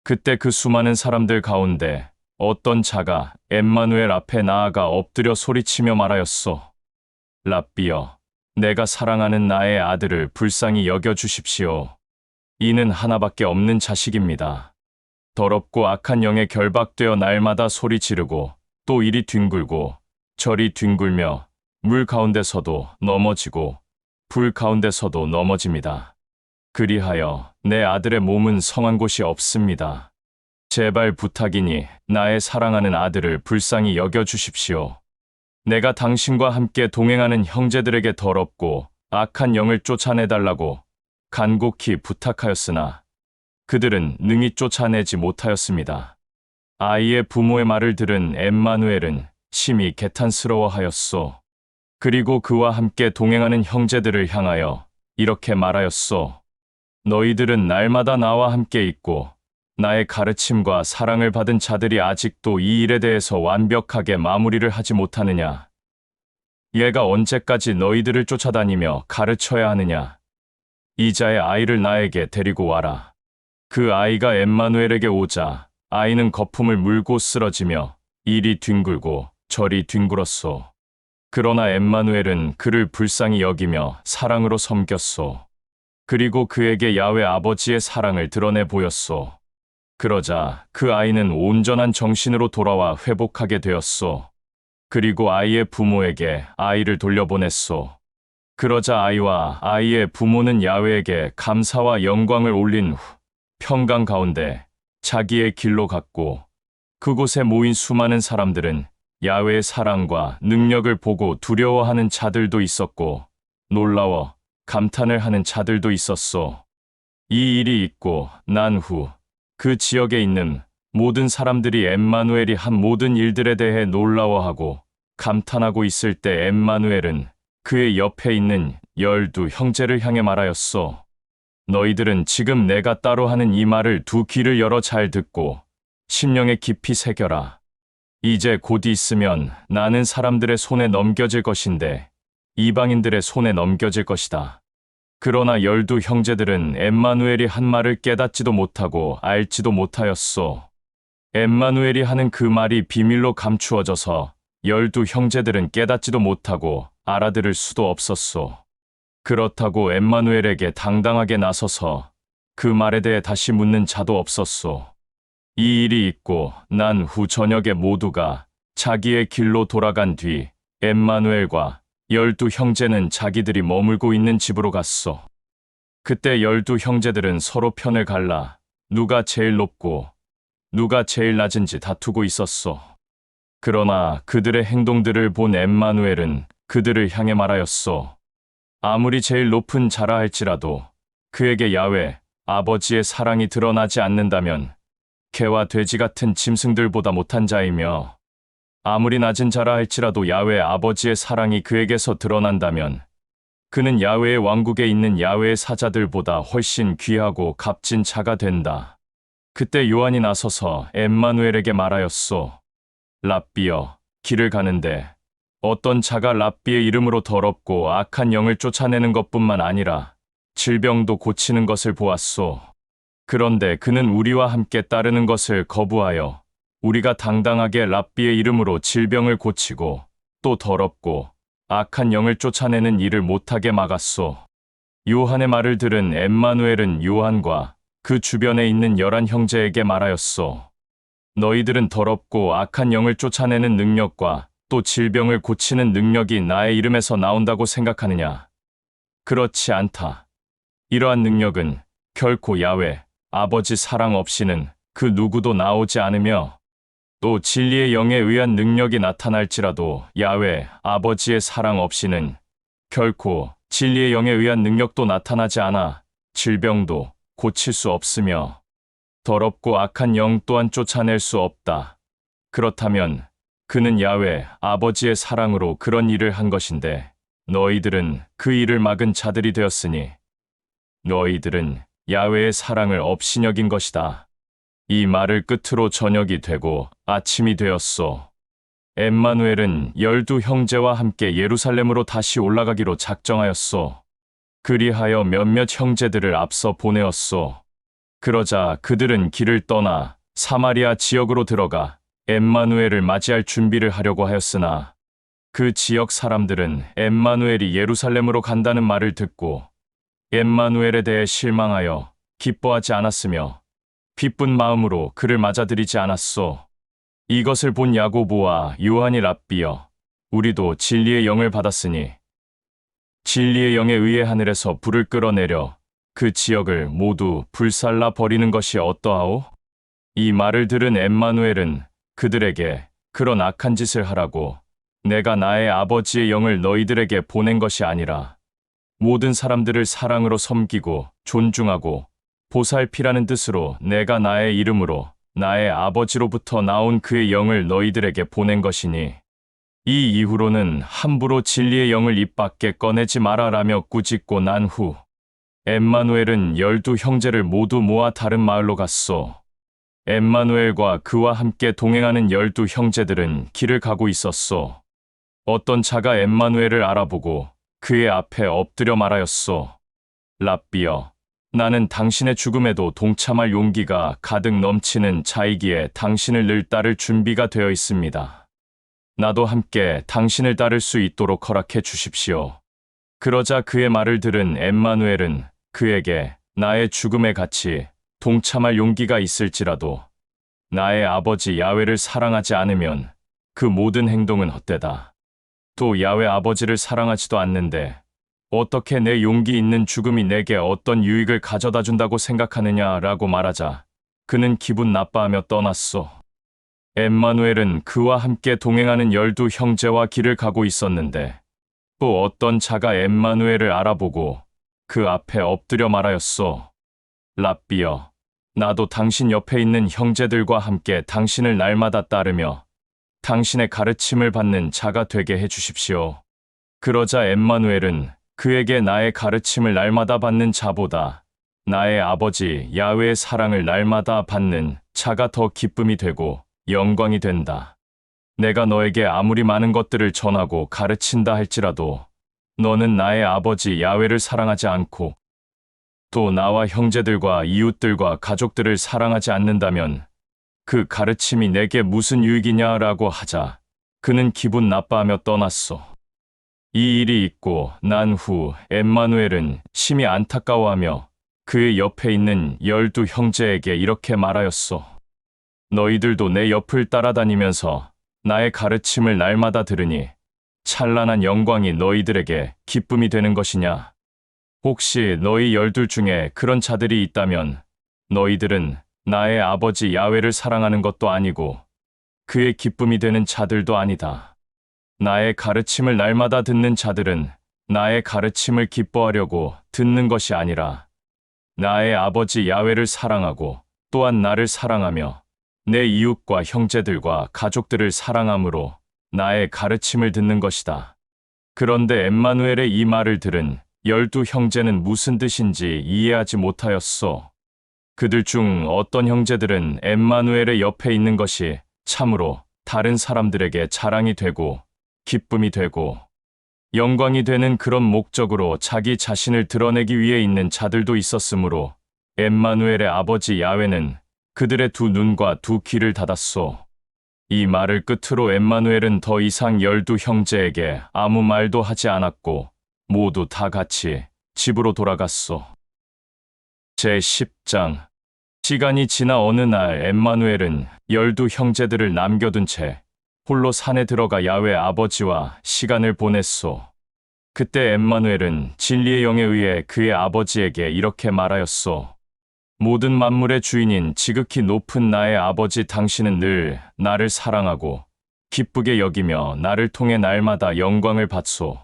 그때 그 수많은 사람들 가운데 어떤 자가 엠마누엘 앞에 나아가 엎드려 소리치며 말하였소. 랍비여, 내가 사랑하는 나의 아들을 불쌍히 여겨주십시오. 이는 하나밖에 없는 자식입니다. 더럽고 악한 영에 결박되어 날마다 소리 지르고 또 이리 뒹굴고 저리 뒹굴며 물 가운데서도 넘어지고 불 가운데서도 넘어집니다. 그리하여 내 아들의 몸은 성한 곳이 없습니다. 제발 부탁이니 나의 사랑하는 아들을 불쌍히 여겨주십시오. 내가 당신과 함께 동행하는 형제들에게 더럽고 악한 영을 쫓아내달라고 간곡히 부탁하였으나 그들은 능히 쫓아내지 못하였습니다. 아이의 부모의 말을 들은 엠마누엘은 심히 개탄스러워하였소. 그리고 그와 함께 동행하는 형제들을 향하여 이렇게 말하였소. 너희들은 날마다 나와 함께 있고 나의 가르침과 사랑을 받은 자들이 아직도 이 일에 대해서 완벽하게 마무리를 하지 못하느냐? 얘가 언제까지 너희들을 쫓아다니며 가르쳐야 하느냐? 이자의 아이를 나에게 데리고 와라. 그 아이가 엠마누엘에게 오자 아이는 거품을 물고 쓰러지며 이리 뒹굴고 저리 뒹굴었소. 그러나 엠마누엘은 그를 불쌍히 여기며 사랑으로 섬겼소. 그리고 그에게 야훼 아버지의 사랑을 드러내 보였소. 그러자 그 아이는 온전한 정신으로 돌아와 회복하게 되었소. 그리고 아이의 부모에게 아이를 돌려보냈소. 그러자 아이와 아이의 부모는 야훼에게 감사와 영광을 올린 후 평강 가운데 자기의 길로 갔고 그곳에 모인 수많은 사람들은 야훼의 사랑과 능력을 보고 두려워하는 자들도 있었고 놀라워 감탄을 하는 자들도 있었소. 이 일이 있고 난 후 그 지역에 있는 모든 사람들이 엠마누엘이 한 모든 일들에 대해 놀라워하고 감탄하고 있을 때 엠마누엘은 그의 옆에 있는 12 형제를 향해 말하였소. 너희들은 지금 내가 따로 하는 이 말을 두 귀를 열어 잘 듣고 심령에 깊이 새겨라. 이제 곧 있으면 나는 사람들의 손에 넘겨질 것인데 이방인들의 손에 넘겨질 것이다. 그러나 12 형제들은 엠마누엘이 한 말을 깨닫지도 못하고 알지도 못하였소. 엠마누엘이 하는 그 말이 비밀로 감추어져서 12 형제들은 깨닫지도 못하고 알아들을 수도 없었소. 그렇다고 엠마누엘에게 당당하게 나서서 그 말에 대해 다시 묻는 자도 없었소. 이 일이 있고 난 후 저녁에 모두가 자기의 길로 돌아간 뒤 엠마누엘과 12 형제는 자기들이 머물고 있는 집으로 갔소. 그때 12 형제들은 서로 편을 갈라 누가 제일 높고 누가 제일 낮은지 다투고 있었소. 그러나 그들의 행동들을 본 엠마누엘은 그들을 향해 말하였소. 아무리 제일 높은 자라 할지라도 그에게 야훼 아버지의 사랑이 드러나지 않는다면 개와 돼지 같은 짐승들보다 못한 자이며 아무리 낮은 자라 할지라도 야훼 아버지의 사랑이 그에게서 드러난다면 그는 야훼의 왕국에 있는 야훼의 사자들보다 훨씬 귀하고 값진 자가 된다. 그때 요한이 나서서 엠마누엘에게 말하였소. 랍비여, 길을 가는데 어떤 자가 랍비의 이름으로 더럽고 악한 영을 쫓아내는 것뿐만 아니라 질병도 고치는 것을 보았소. 그런데 그는 우리와 함께 따르는 것을 거부하여 우리가 당당하게 랍비의 이름으로 질병을 고치고 또 더럽고 악한 영을 쫓아내는 일을 못하게 막았소. 요한의 말을 들은 엠마누엘은 요한과 그 주변에 있는 11 형제에게 말하였소. 너희들은 더럽고 악한 영을 쫓아내는 능력과 또 질병을 고치는 능력이 나의 이름에서 나온다고 생각하느냐? 그렇지 않다. 이러한 능력은 결코 야훼 아버지 사랑 없이는 그 누구도 나오지 않으며 또 진리의 영에 의한 능력이 나타날지라도 야훼 아버지의 사랑 없이는 결코 진리의 영에 의한 능력도 나타나지 않아 질병도 고칠 수 없으며 더럽고 악한 영 또한 쫓아낼 수 없다. 그렇다면 그는 야훼 아버지의 사랑으로 그런 일을 한 것인데 너희들은 그 일을 막은 자들이 되었으니 너희들은 야훼의 사랑을 업신여긴 것이다. 이 말을 끝으로 저녁이 되고 아침이 되었소. 엠마누엘은 12 형제와 함께 예루살렘으로 다시 올라가기로 작정하였소. 그리하여 몇몇 형제들을 앞서 보내었소. 그러자 그들은 길을 떠나 사마리아 지역으로 들어가 엠마누엘을 맞이할 준비를 하려고 하였으나 그 지역 사람들은 엠마누엘이 예루살렘으로 간다는 말을 듣고 엠마누엘에 대해 실망하여 기뻐하지 않았으며 기쁜 마음으로 그를 맞아들이지 않았소. 이것을 본 야고보와 요한이 랍비여, 우리도 진리의 영을 받았으니 진리의 영에 의해 하늘에서 불을 끌어내려 그 지역을 모두 불살라 버리는 것이 어떠하오? 이 말을 들은 엠마누엘은 그들에게 그런 악한 짓을 하라고 내가 나의 아버지의 영을 너희들에게 보낸 것이 아니라 모든 사람들을 사랑으로 섬기고 존중하고 보살피라는 뜻으로 내가 나의 이름으로 나의 아버지로부터 나온 그의 영을 너희들에게 보낸 것이니 이 이후로는 함부로 진리의 영을 입 밖에 꺼내지 말아라며 꾸짖고 난 후 엠마누엘은 12 형제를 모두 모아 다른 마을로 갔소. 엠마누엘과 그와 함께 동행하는 12 형제들은 길을 가고 있었소. 어떤 자가 엠마누엘을 알아보고 그의 앞에 엎드려 말하였소. 랍비여, 나는 당신의 죽음에도 동참할 용기가 가득 넘치는 자이기에 당신을 늘 따를 준비가 되어 있습니다. 나도 함께 당신을 따를 수 있도록 허락해 주십시오. 그러자 그의 말을 들은 엠마누엘은 그에게 나의 죽음에 같이 동참할 용기가 있을지라도 나의 아버지 야훼를 사랑하지 않으면 그 모든 행동은 헛되다. 또 야훼 아버지를 사랑하지도 않는데 어떻게 내 용기 있는 죽음이 내게 어떤 유익을 가져다 준다고 생각하느냐라고 말하자 그는 기분 나빠하며 떠났소. 엠마누엘은 그와 함께 동행하는 12 형제와 길을 가고 있었는데 또 어떤 자가 엠마누엘을 알아보고 그 앞에 엎드려 말하였소. 랍비여, 나도 당신 옆에 있는 형제들과 함께 당신을 날마다 따르며 당신의 가르침을 받는 자가 되게 해주십시오. 그러자 엠마누엘은 그에게 나의 가르침을 날마다 받는 자보다 나의 아버지 야훼의 사랑을 날마다 받는 자가 더 기쁨이 되고 영광이 된다. 내가 너에게 아무리 많은 것들을 전하고 가르친다 할지라도 너는 나의 아버지 야훼를 사랑하지 않고 또 나와 형제들과 이웃들과 가족들을 사랑하지 않는다면 그 가르침이 내게 무슨 유익이냐라고 하자 그는 기분 나빠하며 떠났소. 이 일이 있고 난 후 엠마누엘은 심히 안타까워하며 그의 옆에 있는 12 형제에게 이렇게 말하였소. 너희들도 내 옆을 따라다니면서 나의 가르침을 날마다 들으니 찬란한 영광이 너희들에게 기쁨이 되는 것이냐? 혹시 너희 12 중에 그런 자들이 있다면 너희들은 나의 아버지 야훼를 사랑하는 것도 아니고 그의 기쁨이 되는 자들도 아니다. 나의 가르침을 날마다 듣는 자들은 나의 가르침을 기뻐하려고 듣는 것이 아니라 나의 아버지 야훼를 사랑하고 또한 나를 사랑하며 내 이웃과 형제들과 가족들을 사랑함으로 나의 가르침을 듣는 것이다. 그런데 엠마누엘의 이 말을 들은 12 형제는 무슨 뜻인지 이해하지 못하였소. 그들 중 어떤 형제들은 엠마누엘의 옆에 있는 것이 참으로 다른 사람들에게 자랑이 되고 기쁨이 되고 영광이 되는 그런 목적으로 자기 자신을 드러내기 위해 있는 자들도 있었으므로 엠마누엘의 아버지 야훼는 그들의 두 눈과 두 귀를 닫았소. 이 말을 끝으로 엠마누엘은 더 이상 12 형제에게 아무 말도 하지 않았고 모두 다 같이 집으로 돌아갔소. 제10장. 시간이 지나 어느 날 엠마누엘은 12 형제들을 남겨둔 채 홀로 산에 들어가 야훼 아버지와 시간을 보냈소. 그때 엠마누엘은 진리의 영에 의해 그의 아버지에게 이렇게 말하였소. 모든 만물의 주인인 지극히 높은 나의 아버지, 당신은 늘 나를 사랑하고 기쁘게 여기며 나를 통해 날마다 영광을 받소.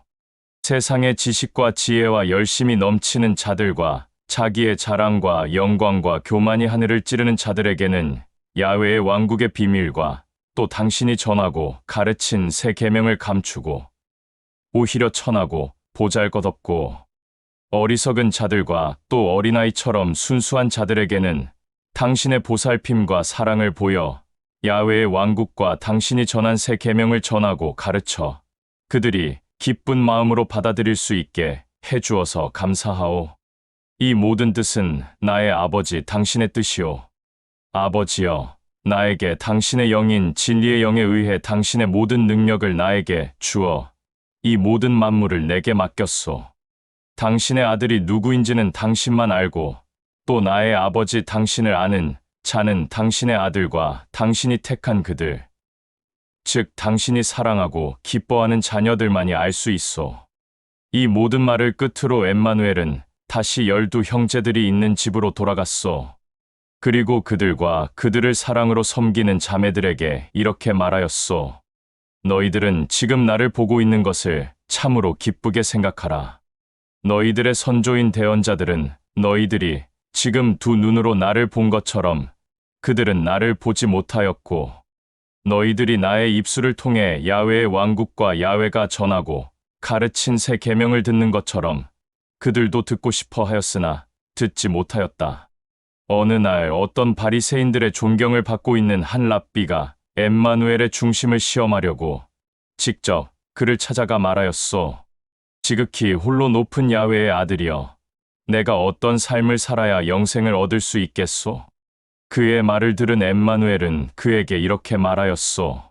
세상의 지식과 지혜와 열심이 넘치는 자들과 자기의 자랑과 영광과 교만이 하늘을 찌르는 자들에게는 야훼의 왕국의 비밀과 또 당신이 전하고 가르친 새 계명을 감추고 오히려 천하고 보잘것없고 어리석은 자들과 또 어린아이처럼 순수한 자들에게는 당신의 보살핌과 사랑을 보여 야훼의 왕국과 당신이 전한 새 계명을 전하고 가르쳐 그들이 기쁜 마음으로 받아들일 수 있게 해주어서 감사하오. 이 모든 뜻은 나의 아버지 당신의 뜻이오. 아버지여, 나에게 당신의 영인 진리의 영에 의해 당신의 모든 능력을 나에게 주어 이 모든 만물을 내게 맡겼소. 당신의 아들이 누구인지는 당신만 알고 또 나의 아버지 당신을 아는 자는 당신의 아들과 당신이 택한 그들, 즉 당신이 사랑하고 기뻐하는 자녀들만이 알 수 있소. 이 모든 말을 끝으로 엠마누엘은 다시 12 형제들이 있는 집으로 돌아갔소. 그리고 그들과 그들을 사랑으로 섬기는 자매들에게 이렇게 말하였소. 너희들은 지금 나를 보고 있는 것을 참으로 기쁘게 생각하라. 너희들의 선조인 대언자들은 너희들이 지금 두 눈으로 나를 본 것처럼 그들은 나를 보지 못하였고, 너희들이 나의 입술을 통해 야훼의 왕국과 야훼가 전하고 가르친 새 계명을 듣는 것처럼 그들도 듣고 싶어 하였으나 듣지 못하였다. 어느 날 어떤 바리새인들의 존경을 받고 있는 한 랍비가 엠마누엘의 중심을 시험하려고 직접 그를 찾아가 말하였소. 지극히 홀로 높은 야훼의 아들이여, 내가 어떤 삶을 살아야 영생을 얻을 수 있겠소? 그의 말을 들은 엠마누엘은 그에게 이렇게 말하였소.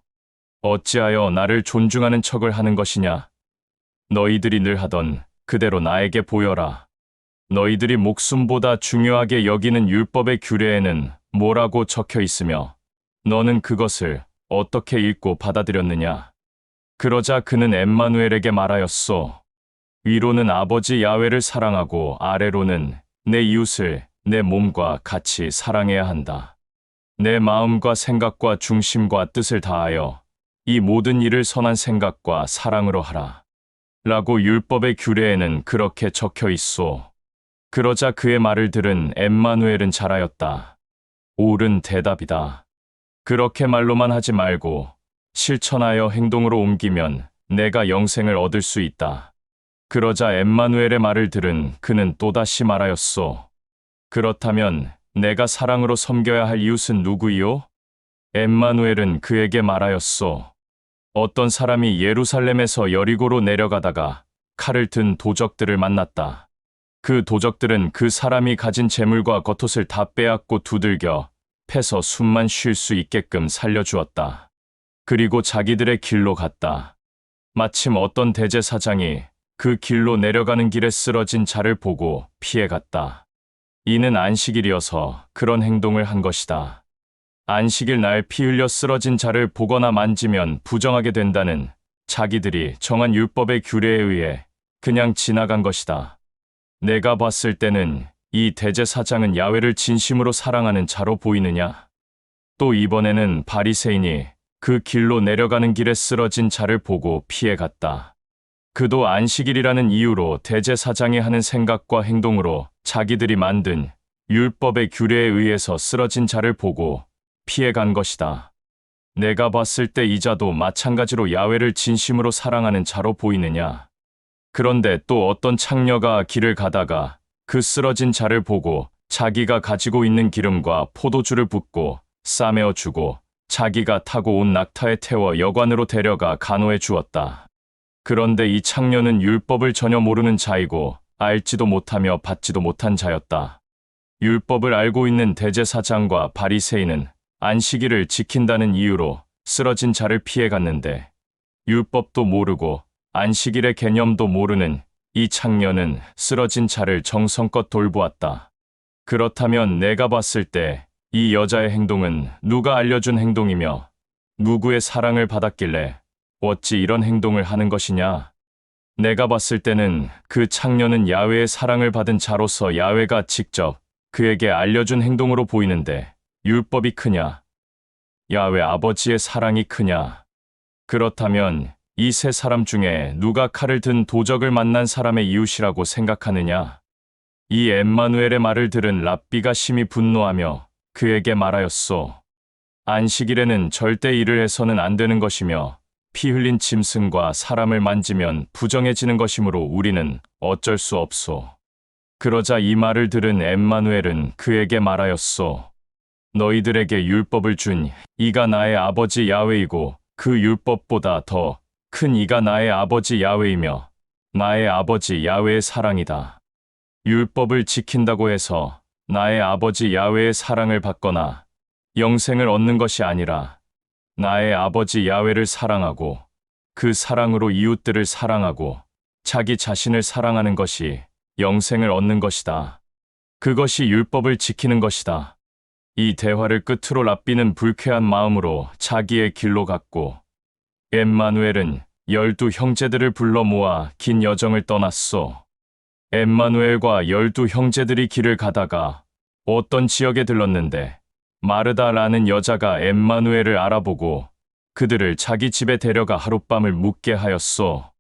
어찌하여 나를 존중하는 척을 하는 것이냐? 너희들이 늘 하던 그대로 나에게 보여라. 너희들이 목숨보다 중요하게 여기는 율법의 규례에는 뭐라고 적혀 있으며 너는 그것을 어떻게 읽고 받아들였느냐? 그러자 그는 엠마누엘에게 말하였소. 위로는 아버지 야훼를 사랑하고 아래로는 내 이웃을 내 몸과 같이 사랑해야 한다. 내 마음과 생각과 중심과 뜻을 다하여 이 모든 일을 선한 생각과 사랑으로 하라. 라고 율법의 규례에는 그렇게 적혀 있소. 그러자 그의 말을 들은 엠마누엘은 잘하였다. 옳은 대답이다. 그렇게 말로만 하지 말고 실천하여 행동으로 옮기면 내가 영생을 얻을 수 있다. 그러자 엠마누엘의 말을 들은 그는 또다시 말하였소. 그렇다면 내가 사랑으로 섬겨야 할 이웃은 누구이요? 엠마누엘은 그에게 말하였소. 어떤 사람이 예루살렘에서 여리고로 내려가다가 칼을 든 도적들을 만났다. 그 도적들은 그 사람이 가진 재물과 겉옷을 다 빼앗고 두들겨 패서 숨만 쉴 수 있게끔 살려주었다. 그리고 자기들의 길로 갔다. 마침 어떤 대제사장이 그 길로 내려가는 길에 쓰러진 자를 보고 피해갔다. 이는 안식일이어서 그런 행동을 한 것이다. 안식일 날 피 흘려 쓰러진 자를 보거나 만지면 부정하게 된다는 자기들이 정한 율법의 규례에 의해 그냥 지나간 것이다. 내가 봤을 때는 이 대제사장은 야훼를 진심으로 사랑하는 자로 보이느냐? 또 이번에는 바리새인이 그 길로 내려가는 길에 쓰러진 자를 보고 피해갔다. 그도 안식일이라는 이유로 대제사장이 하는 생각과 행동으로 자기들이 만든 율법의 규례에 의해서 쓰러진 자를 보고 피해간 것이다. 내가 봤을 때 이자도 마찬가지로 야훼를 진심으로 사랑하는 자로 보이느냐. 그런데 또 어떤 창녀가 길을 가다가 그 쓰러진 자를 보고 자기가 가지고 있는 기름과 포도주를 붓고 싸매어 주고 자기가 타고 온 낙타에 태워 여관으로 데려가 간호해 주었다. 그런데 이 창녀는 율법을 전혀 모르는 자이고 알지도 못하며 받지도 못한 자였다. 율법을 알고 있는 대제사장과 바리새인은 안식일을 지킨다는 이유로 쓰러진 자를 피해갔는데 율법도 모르고 안식일의 개념도 모르는 이 창녀는 쓰러진 자를 정성껏 돌보았다. 그렇다면 내가 봤을 때 이 여자의 행동은 누가 알려준 행동이며 누구의 사랑을 받았길래 어찌 이런 행동을 하는 것이냐? 내가 봤을 때는 그 창녀는 야훼의 사랑을 받은 자로서 야훼가 직접 그에게 알려준 행동으로 보이는데 율법이 크냐? 야훼 아버지의 사랑이 크냐? 그렇다면 이 세 사람 중에 누가 칼을 든 도적을 만난 사람의 이웃이라고 생각하느냐? 이 엠마누엘의 말을 들은 랍비가 심히 분노하며 그에게 말하였소. 안식일에는 절대 일을 해서는 안 되는 것이며 피 흘린 짐승과 사람을 만지면 부정해지는 것이므로 우리는 어쩔 수 없소. 그러자 이 말을 들은 엠마누엘은 그에게 말하였소. 너희들에게 율법을 준 이가 나의 아버지 야훼이고 그 율법보다 더 큰 이가 나의 아버지 야훼이며 나의 아버지 야훼의 사랑이다. 율법을 지킨다고 해서 나의 아버지 야훼의 사랑을 받거나 영생을 얻는 것이 아니라 나의 아버지 야훼를 사랑하고 그 사랑으로 이웃들을 사랑하고 자기 자신을 사랑하는 것이 영생을 얻는 것이다. 그것이 율법을 지키는 것이다. 이 대화를 끝으로 랍비는 불쾌한 마음으로 자기의 길로 갔고 엠마누엘은 12 형제들을 불러 모아 긴 여정을 떠났소. 엠마누엘과 12 형제들이 길을 가다가 어떤 지역에 들렀는데 마르다라는 여자가 엠마누엘을 알아보고 그들을 자기 집에 데려가 하룻밤을 묵게 하였소.